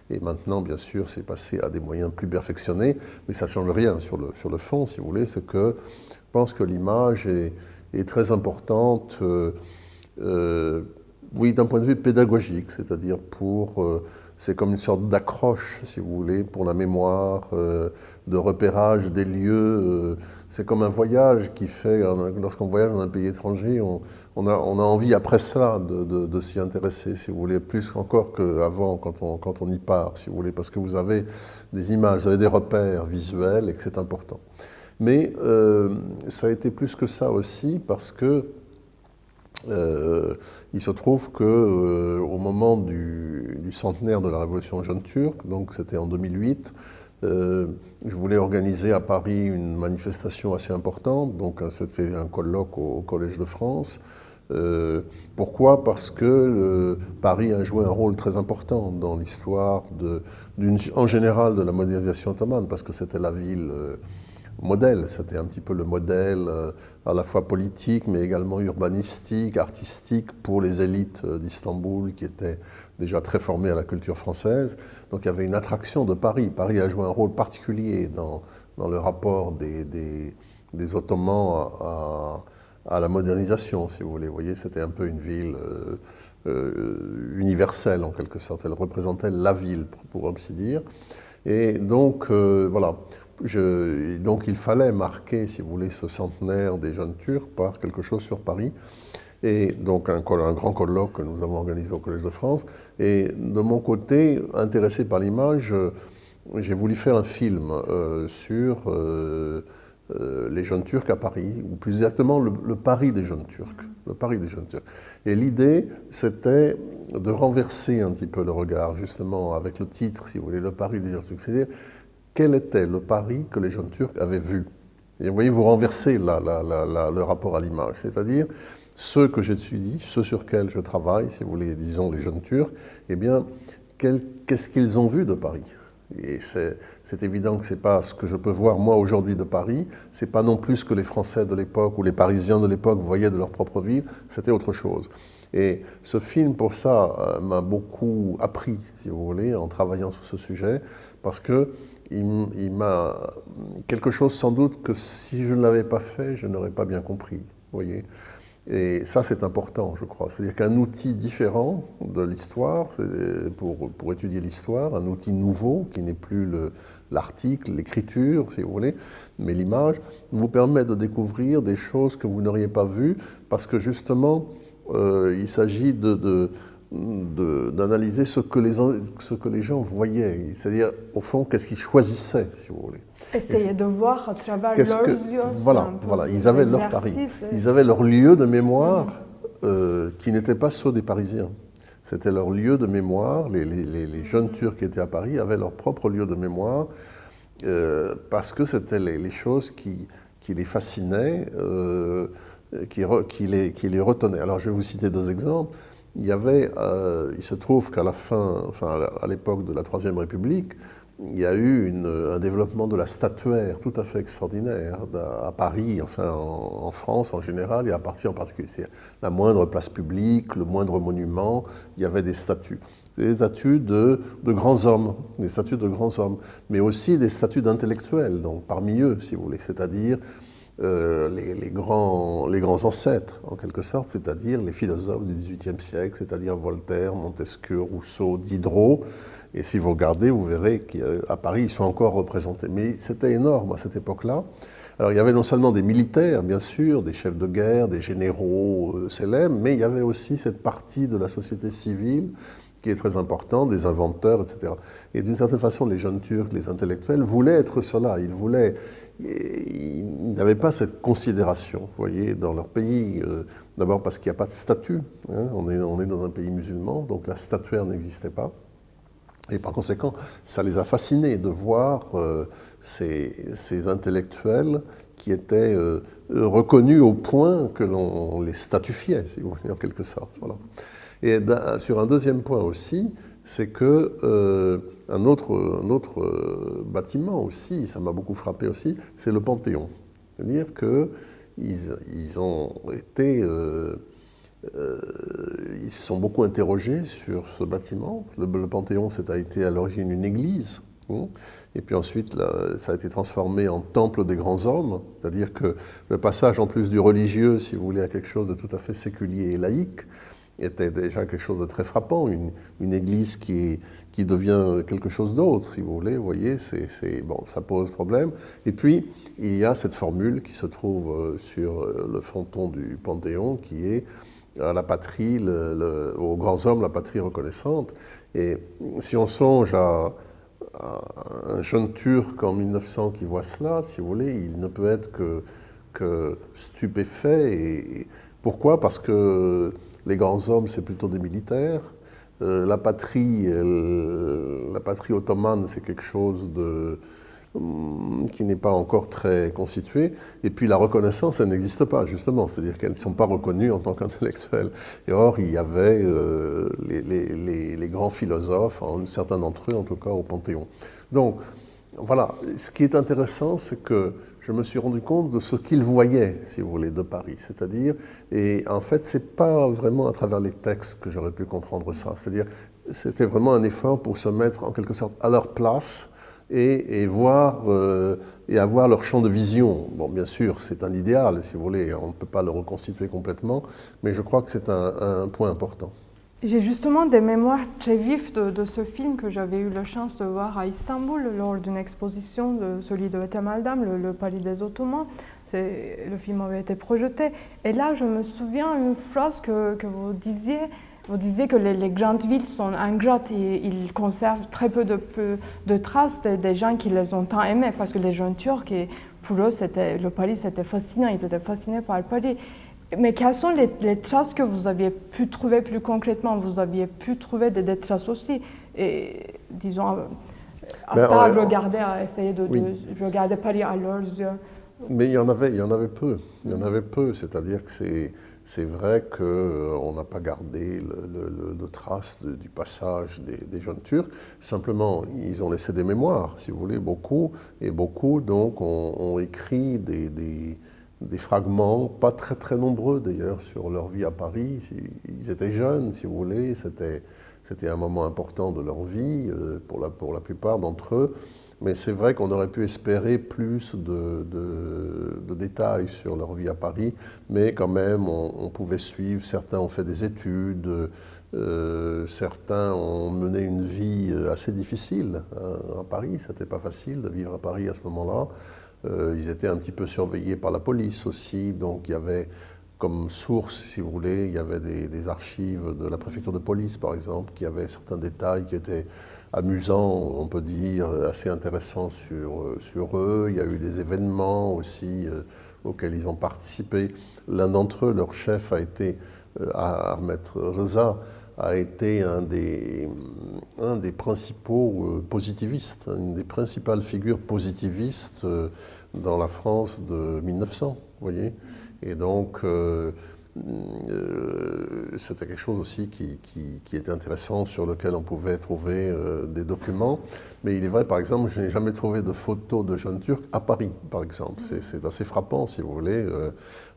et maintenant bien sûr c'est passé à des moyens plus perfectionnés, mais ça ne change rien sur le fond, si vous voulez. C'est que je pense que l'image est très importante, oui, d'un point de vue pédagogique, c'est-à-dire c'est comme une sorte d'accroche, si vous voulez, pour la mémoire, de repérage des lieux. C'est comme un voyage qui fait, lorsqu'on voyage dans un pays étranger, on a envie après ça de s'y intéresser, si vous voulez, plus encore qu'avant quand on y part, si vous voulez, parce que vous avez des images, vous avez des repères visuels et que c'est important. Mais ça a été plus que ça aussi, parce que il se trouve que au moment du centenaire de la Révolution jeune turque, donc c'était en 2008, je voulais organiser à Paris une manifestation assez importante, donc c'était un colloque au Collège de France. Pourquoi? Parce que Paris a joué un rôle très important dans l'histoire en général de la modernisation ottomane, parce que c'était la ville modèle, c'était un petit peu le modèle à la fois politique mais également urbanistique, artistique pour les élites d'Istanbul qui étaient déjà très formées à la culture française. Donc il y avait une attraction de Paris. Paris a joué un rôle particulier dans le rapport des Ottomans à la modernisation, si vous voulez. Vous voyez, c'était un peu une ville universelle en quelque sorte. Elle représentait la ville, pour ainsi dire. Et donc, voilà. Donc il fallait marquer, si vous voulez, ce centenaire des jeunes Turcs par quelque chose sur Paris. Et donc un grand colloque que nous avons organisé au Collège de France. Et de mon côté, intéressé par l'image, j'ai voulu faire un film sur les jeunes Turcs à Paris, ou plus exactement le Paris des jeunes Turcs. Le Paris des jeunes Turcs. Et l'idée, c'était de renverser un petit peu le regard, justement, avec le titre, si vous voulez, le Paris des jeunes Turcs. C'est-à-dire, quel était le Paris que les jeunes Turcs avaient vu? Et vous voyez, vous renversez le rapport à l'image, c'est-à-dire ceux que j'étudie, ceux sur lesquels je travaille, si vous voulez, disons les jeunes Turcs, eh bien, qu'est-ce qu'ils ont vu de Paris? Et c'est évident que ce n'est pas ce que je peux voir moi aujourd'hui de Paris, ce n'est pas non plus ce que les Français de l'époque ou les Parisiens de l'époque voyaient de leur propre ville, c'était autre chose. Et ce film, pour ça, m'a beaucoup appris, si vous voulez, en travaillant sur ce sujet, parce que il m'a quelque chose sans doute que si je ne l'avais pas fait, je n'aurais pas bien compris, vous voyez. Et ça, c'est important, je crois. C'est-à-dire qu'un outil différent de l'histoire, pour étudier l'histoire, un outil nouveau, qui n'est plus l'article, l'écriture, si vous voulez, mais l'image, vous permet de découvrir des choses que vous n'auriez pas vues, parce que justement, il s'agit d'analyser ce que les gens voyaient, c'est-à-dire, au fond, qu'est-ce qu'ils choisissaient, si vous voulez. Essayer de voir à travers leurs yeux. Voilà, ils avaient leur Paris. Ils avaient leur lieu de mémoire qui n'était pas ceux des Parisiens. C'était leur lieu de mémoire. Les jeunes Turcs qui étaient à Paris avaient leur propre lieu de mémoire parce que c'était les choses qui les fascinaient, qui les retenaient. Alors je vais vous citer deux exemples. Il se trouve qu'à la fin, enfin à l'époque de la Troisième République, il y a eu un développement de la statuaire tout à fait extraordinaire à Paris, enfin en France en général, et à Paris en particulier. C'est la moindre place publique, le moindre monument, il y avait des statues. Des statues de grands hommes, des statues de grands hommes, mais aussi des statues d'intellectuels, donc parmi eux, si vous voulez, c'est-à-dire les grands ancêtres, en quelque sorte, c'est-à-dire les philosophes du XVIIIe siècle, c'est-à-dire Voltaire, Montesquieu, Rousseau, Diderot. Et si vous regardez, vous verrez qu'à Paris, ils sont encore représentés. Mais c'était énorme à cette époque-là. Alors, il y avait non seulement des militaires, bien sûr, des chefs de guerre, des généraux célèbres, mais il y avait aussi cette partie de la société civile qui est très importante, des inventeurs, etc. Et d'une certaine façon, les jeunes Turcs, les intellectuels, voulaient être cela. Ils n'avaient pas cette considération, vous voyez, dans leur pays. D'abord parce qu'il n'y a pas de statut. Hein, on est dans un pays musulman, donc la statuaire n'existait pas. Et par conséquent, ça les a fascinés de voir ces intellectuels qui étaient reconnus au point que l'on les statufiait, si vous voulez, en quelque sorte. Voilà. Et sur un deuxième point aussi, c'est que un autre bâtiment aussi, ça m'a beaucoup frappé aussi, c'est le Panthéon. C'est-à-dire qu'ils ont été... ils se sont beaucoup interrogés sur ce bâtiment. Le Panthéon, ça a été à l'origine une église. Et puis ensuite, là, ça a été transformé en temple des grands hommes. C'est-à-dire que le passage, en plus du religieux, si vous voulez, à quelque chose de tout à fait séculier et laïque, était déjà quelque chose de très frappant. Une église qui devient quelque chose d'autre, si vous voulez. Vous voyez, bon, ça pose problème. Et puis, il y a cette formule qui se trouve sur le fronton du Panthéon, qui est à la patrie, aux grands hommes, la patrie reconnaissante. Et si on songe à un jeune Turc en 1900 qui voit cela, si vous voulez, il ne peut être que stupéfait. Et pourquoi? Parce que les grands hommes, c'est plutôt des militaires. La patrie ottomane, c'est quelque chose qui n'est pas encore très constitué. Et puis la reconnaissance, elle n'existe pas, justement. C'est-à-dire qu'elles ne sont pas reconnues en tant qu'intellectuelles. Et or, il y avait les grands philosophes, certains d'entre eux en tout cas, au Panthéon. Donc, voilà. Ce qui est intéressant, c'est que je me suis rendu compte de ce qu'ils voyaient, si vous voulez, de Paris. C'est-à-dire, et en fait, c'est pas vraiment à travers les textes que j'aurais pu comprendre ça. C'est-à-dire, c'était vraiment un effort pour se mettre en quelque sorte à leur place et voir et avoir leur champ de vision. Bon, bien sûr, c'est un idéal, si vous voulez, on ne peut pas le reconstituer complètement, mais je crois que c'est un point important. J'ai justement des mémoires très vives de ce film que j'avais eu la chance de voir à Istanbul lors d'une exposition de celui de Ethem Aldam, le Paris des Ottomans. Le film avait été projeté. Et là, je me souviens une phrase que vous disiez, Vous disiez que les grandes villes sont ingrates et ils conservent très peu de traces des gens qui les ont tant aimés, parce que les jeunes Turcs, et pour eux, le Paris, c'était fascinant, ils étaient fascinés par le Paris. Mais quelles sont les traces que vous aviez pu trouver plus concrètement? Vous aviez pu trouver des traces aussi, et, disons, à part regarder, à essayer de regarder Paris à leurs yeux. Mais il y en avait peu. Il y en avait peu, c'est-à-dire que c'est vrai qu'on n'a pas gardé de traces du passage des jeunes Turcs. Simplement, ils ont laissé des mémoires, si vous voulez, beaucoup. Et beaucoup, donc, ont écrit des fragments, pas très très nombreux d'ailleurs, sur leur vie à Paris. Ils étaient jeunes, si vous voulez. C'était un moment important de leur vie, pour la plupart d'entre eux. Mais c'est vrai qu'on aurait pu espérer plus de détails sur leur vie à Paris, mais quand même, on pouvait suivre. Certains ont fait des études, certains ont mené une vie assez difficile à Paris. C'était pas facile de vivre à Paris à ce moment-là. Ils étaient un petit peu surveillés par la police aussi, donc il y avait comme source, si vous voulez, il y avait des archives de la préfecture de police, par exemple, qui avaient certains détails qui étaient amusants, on peut dire, assez intéressants sur eux. Il y a eu des événements aussi auxquels ils ont participé. L'un d'entre eux, leur chef, a été, Ahmet Reza, a été un des principaux positivistes, une des principales figures positivistes dans la France de 1900, vous voyez. Et donc, c'était quelque chose aussi qui était intéressant, sur lequel on pouvait trouver des documents. Mais il est vrai, par exemple, je n'ai jamais trouvé de photos de jeunes Turcs à Paris, par exemple. C'est assez frappant, si vous voulez.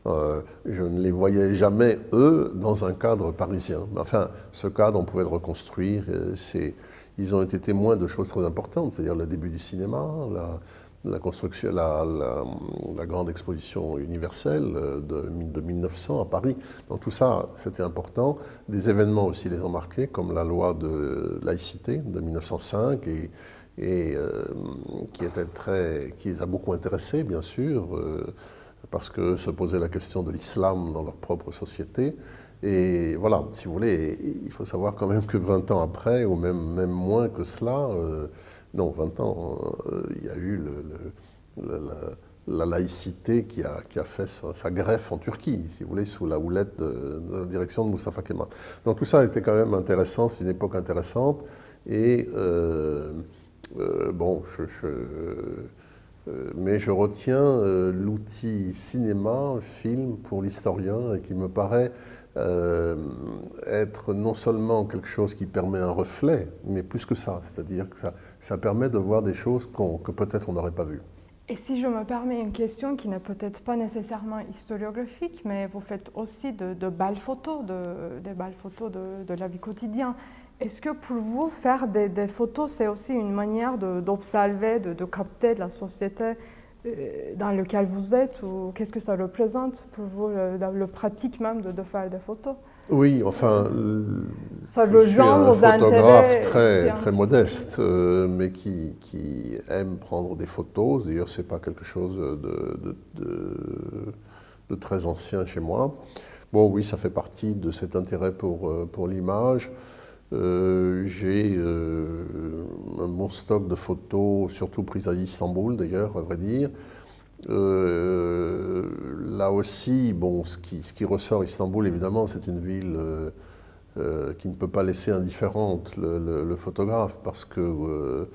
Je ne les voyais jamais, eux, dans un cadre parisien. Enfin, ce cadre, on pouvait le reconstruire. Ils ont été témoins de choses très importantes, c'est-à-dire le début du cinéma, la construction, la grande exposition universelle de 1900 à Paris. Donc tout ça, c'était important. Des événements aussi les ont marqués, comme la loi de laïcité de 1905, qui les a beaucoup intéressés, bien sûr, parce que se posait la question de l'islam dans leur propre société. Et voilà, si vous voulez, il faut savoir quand même que 20 ans après, ou même moins que cela, non, 20 ans, il y a eu la laïcité qui a fait sa greffe en Turquie, si vous voulez, sous la houlette de la direction de Mustafa Kemal. Donc tout ça était quand même intéressant, c'est une époque intéressante. Et bon, mais je retiens l'outil cinéma, film pour l'historien, et qui me paraît être non seulement quelque chose qui permet un reflet, mais plus que ça, c'est-à-dire que ça permet de voir des choses que peut-être on n'aurait pas vues. Et si je me permets une question qui n'est peut-être pas nécessairement historiographique, mais vous faites aussi de belles photos, des belles photos de la vie quotidienne. Est-ce que pour vous, faire des photos, c'est aussi une manière d'observer, de capter la société dans laquelle vous êtes, ou qu'est-ce que ça représente pour vous, le pratique même de faire des photos? Oui, enfin, ça je suis un photographe très très modeste, mais qui aime prendre des photos. D'ailleurs, ce n'est pas quelque chose de très ancien chez moi. Bon, oui, ça fait partie de cet intérêt pour l'image. J'ai un bon stock de photos, surtout prises à Istanbul d'ailleurs, à vrai dire. Là aussi, bon, ce qui ressort Istanbul, évidemment, c'est une ville qui ne peut pas laisser indifférente le photographe, parce que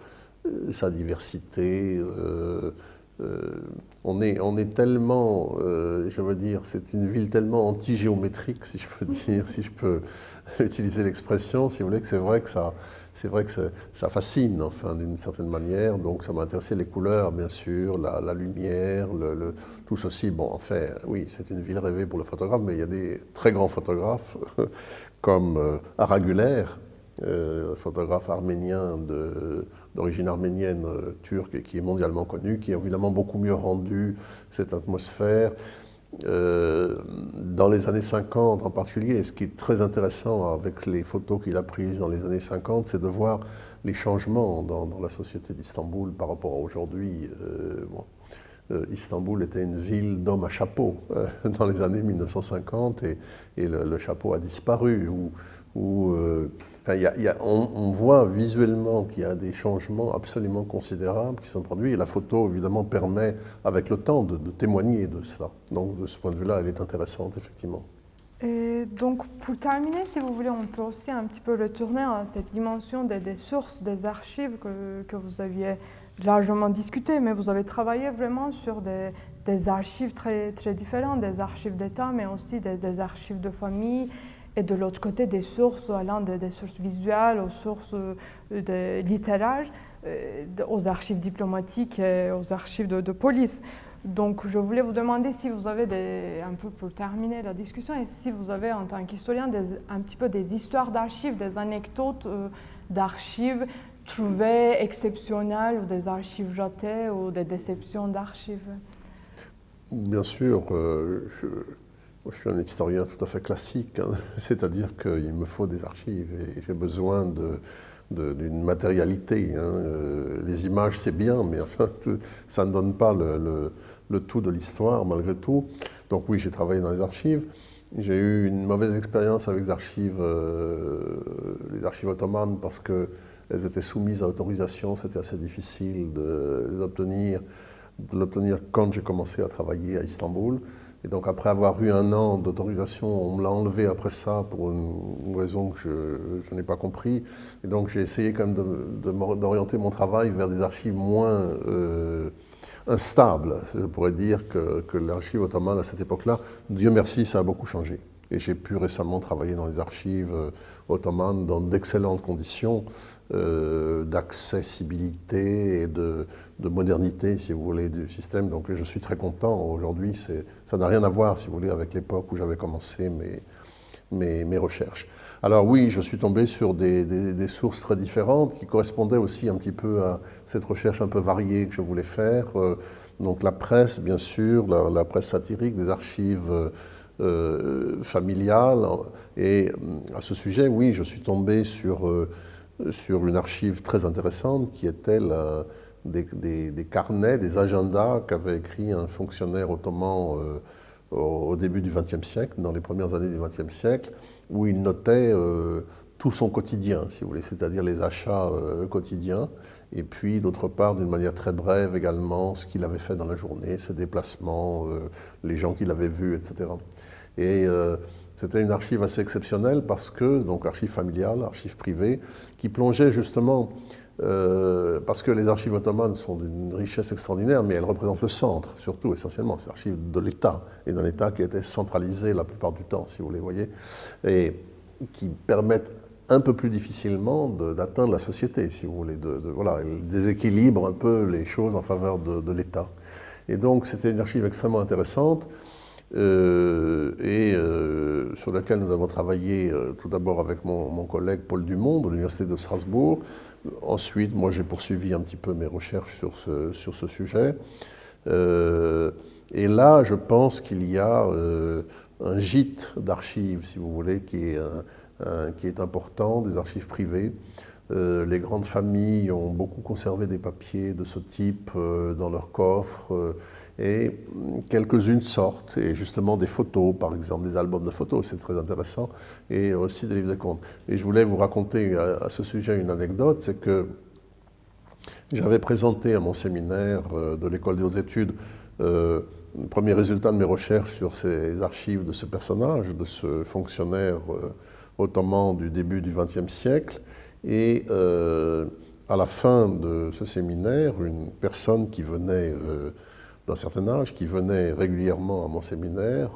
sa diversité, on est tellement, je veux dire, c'est une ville tellement anti-géométrique, si je peux dire, si je peux utiliser l'expression, si vous voulez, que c'est vrai que ça fascine, enfin, d'une certaine manière. Donc ça m'a intéressé, les couleurs, bien sûr, la lumière, tout ceci. Bon, en fait, oui, c'est une ville rêvée pour le photographe, mais il y a des très grands photographes, comme Araguler, photographe arménien d'origine arménienne, turque, et qui est mondialement connu, qui a évidemment beaucoup mieux rendu cette atmosphère. Dans les années 50 en particulier, et ce qui est très intéressant avec les photos qu'il a prises dans les années 50, c'est de voir les changements dans la société d'Istanbul par rapport à aujourd'hui. Bon. Istanbul était une ville d'hommes à chapeau dans les années 1950 et le chapeau a disparu. On voit visuellement qu'il y a des changements absolument considérables qui sont produits et la photo évidemment permet avec le temps de témoigner de cela. Donc de ce point de vue-là, elle est intéressante effectivement. Et donc, pour terminer, si vous voulez, on peut aussi un petit peu retourner à cette dimension des sources, des archives que vous aviez largement discuté, mais vous avez travaillé vraiment sur des archives très, très différentes, des archives d'État, mais aussi des archives de famille, et de l'autre côté, des sources allant des sources visuelles aux sources littéraires, aux archives diplomatiques et aux archives de police. Donc, je voulais vous demander si vous avez, un peu pour terminer la discussion, et si vous avez en tant qu'historien un petit peu des histoires d'archives, des anecdotes d'archives trouvées exceptionnelles, ou des archives jetées, ou des déceptions d'archives. Bien sûr, je suis un historien tout à fait classique, hein, c'est-à-dire qu'il me faut des archives et j'ai besoin d'une matérialité. Les images, c'est bien, mais enfin, ça ne donne pas le tout de l'histoire, malgré tout. Donc oui, j'ai travaillé dans les archives. J'ai eu une mauvaise expérience avec les archives ottomanes parce qu'elles étaient soumises à autorisation. C'était assez difficile de l'obtenir quand j'ai commencé à travailler à Istanbul. Et donc après avoir eu 1 an d'autorisation, on me l'a enlevé après ça pour une raison que je n'ai pas compris. Et donc j'ai essayé quand même d'orienter mon travail vers des archives moins instables. Je pourrais dire que l'archive ottomane à cette époque-là, Dieu merci, ça a beaucoup changé. Et j'ai pu récemment travailler dans les archives ottomanes dans d'excellentes conditions d'accessibilité et de modernité, si vous voulez, du système. Donc je suis très content. Aujourd'hui, ça n'a rien à voir, si vous voulez, avec l'époque où j'avais commencé mes recherches. Alors oui, je suis tombé sur des sources très différentes qui correspondaient aussi un petit peu à cette recherche un peu variée que je voulais faire. Donc la presse, bien sûr, la presse satirique, des archives familiales. Et à ce sujet, oui, je suis tombé sur une archive très intéressante qui était des carnets, des agendas qu'avait écrit un fonctionnaire ottoman au début du XXe siècle, dans les premières années du XXe siècle, où il notait tout son quotidien, si vous voulez, c'est-à-dire les achats quotidiens, et puis d'autre part, d'une manière très brève également, ce qu'il avait fait dans la journée, ses déplacements, les gens qu'il avait vus, etc. Et c'était une archive assez exceptionnelle parce que, donc archive familiale, archive privée, qui plongeait justement, parce que les archives ottomanes sont d'une richesse extraordinaire, mais elles représentent le centre, surtout, essentiellement, c'est l'archive de l'État, et d'un État qui était centralisé la plupart du temps, si vous les voyez, et qui permettent un peu plus difficilement d'atteindre la société, si vous voulez, voilà, déséquilibre un peu les choses en faveur de l'État. Et donc, c'était une archive extrêmement intéressante, sur laquelle nous avons travaillé tout d'abord avec mon collègue Paul Dumont de l'Université de Strasbourg. Ensuite, moi j'ai poursuivi un petit peu mes recherches sur ce sujet. Et là, je pense qu'il y a un gîte d'archives, si vous voulez, qui est important, des archives privées. Les grandes familles ont beaucoup conservé des papiers de ce type dans leurs coffres et quelques-unes sortent, et justement des photos, par exemple, des albums de photos, c'est très intéressant, et aussi des livres de comptes. Et je voulais vous raconter à ce sujet une anecdote, c'est que j'avais présenté à mon séminaire de l'École des hautes études le premier résultat de mes recherches sur ces archives de ce personnage, de ce fonctionnaire ottoman du début du XXe siècle. Et à la fin de ce séminaire, une personne qui venait d'un certain âge, qui venait régulièrement à mon séminaire,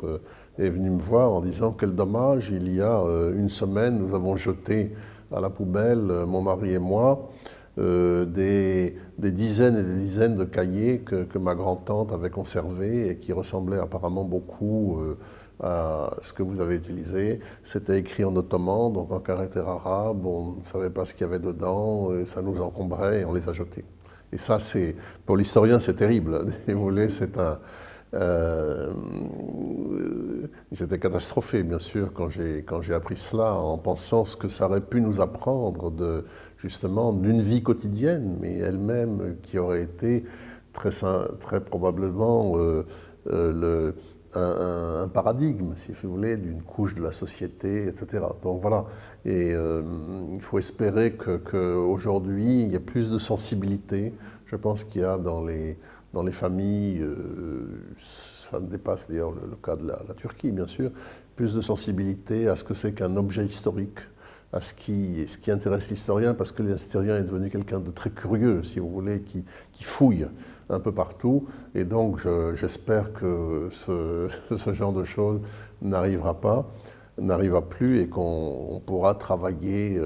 est venue me voir en disant « Quel dommage, il y a 1 semaine, nous avons jeté à la poubelle, mon mari et moi, des dizaines et des dizaines de cahiers que ma grand-tante avait conservés et qui ressemblaient apparemment beaucoup à ce que vous avez utilisé. C'était écrit en ottoman, donc en caractère arabe, on ne savait pas ce qu'il y avait dedans, et ça nous encombrait et on les a jetés. » Et ça, pour l'historien, c'est terrible. Et vous voulez, c'est un... J'étais catastrophé, bien sûr, quand j'ai appris cela, en pensant ce que ça aurait pu nous apprendre justement d'une vie quotidienne, mais elle-même qui aurait été très probablement un paradigme, si vous voulez, d'une couche de la société, etc. Donc voilà, et il faut espérer qu'aujourd'hui, il y ait plus de sensibilité. Je pense qu'il y a dans les familles, ça dépasse d'ailleurs le cas de la Turquie, bien sûr, plus de sensibilité à ce que c'est qu'un objet historique, à ce qui intéresse l'historien, parce que l'historien est devenu quelqu'un de très curieux, si vous voulez, qui fouille un peu partout. Et donc, j'espère que ce genre de choses n'arrivera plus, et qu'on pourra travailler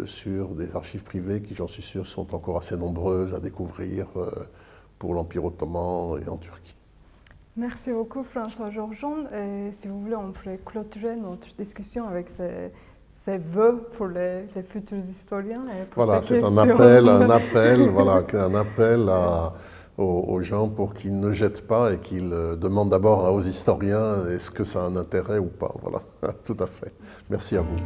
sur des archives privées qui, j'en suis sûr, sont encore assez nombreuses à découvrir pour l'Empire ottoman et en Turquie. Merci beaucoup François Georgeon. Et si vous voulez, on pourrait clôturer notre discussion avec ces vœux pour les futurs historiens. Et pour voilà, ces c'est un appel aux gens pour qu'ils ne jettent pas et qu'ils demandent d'abord aux historiens est-ce que ça a un intérêt ou pas. Voilà, tout à fait. Merci à vous.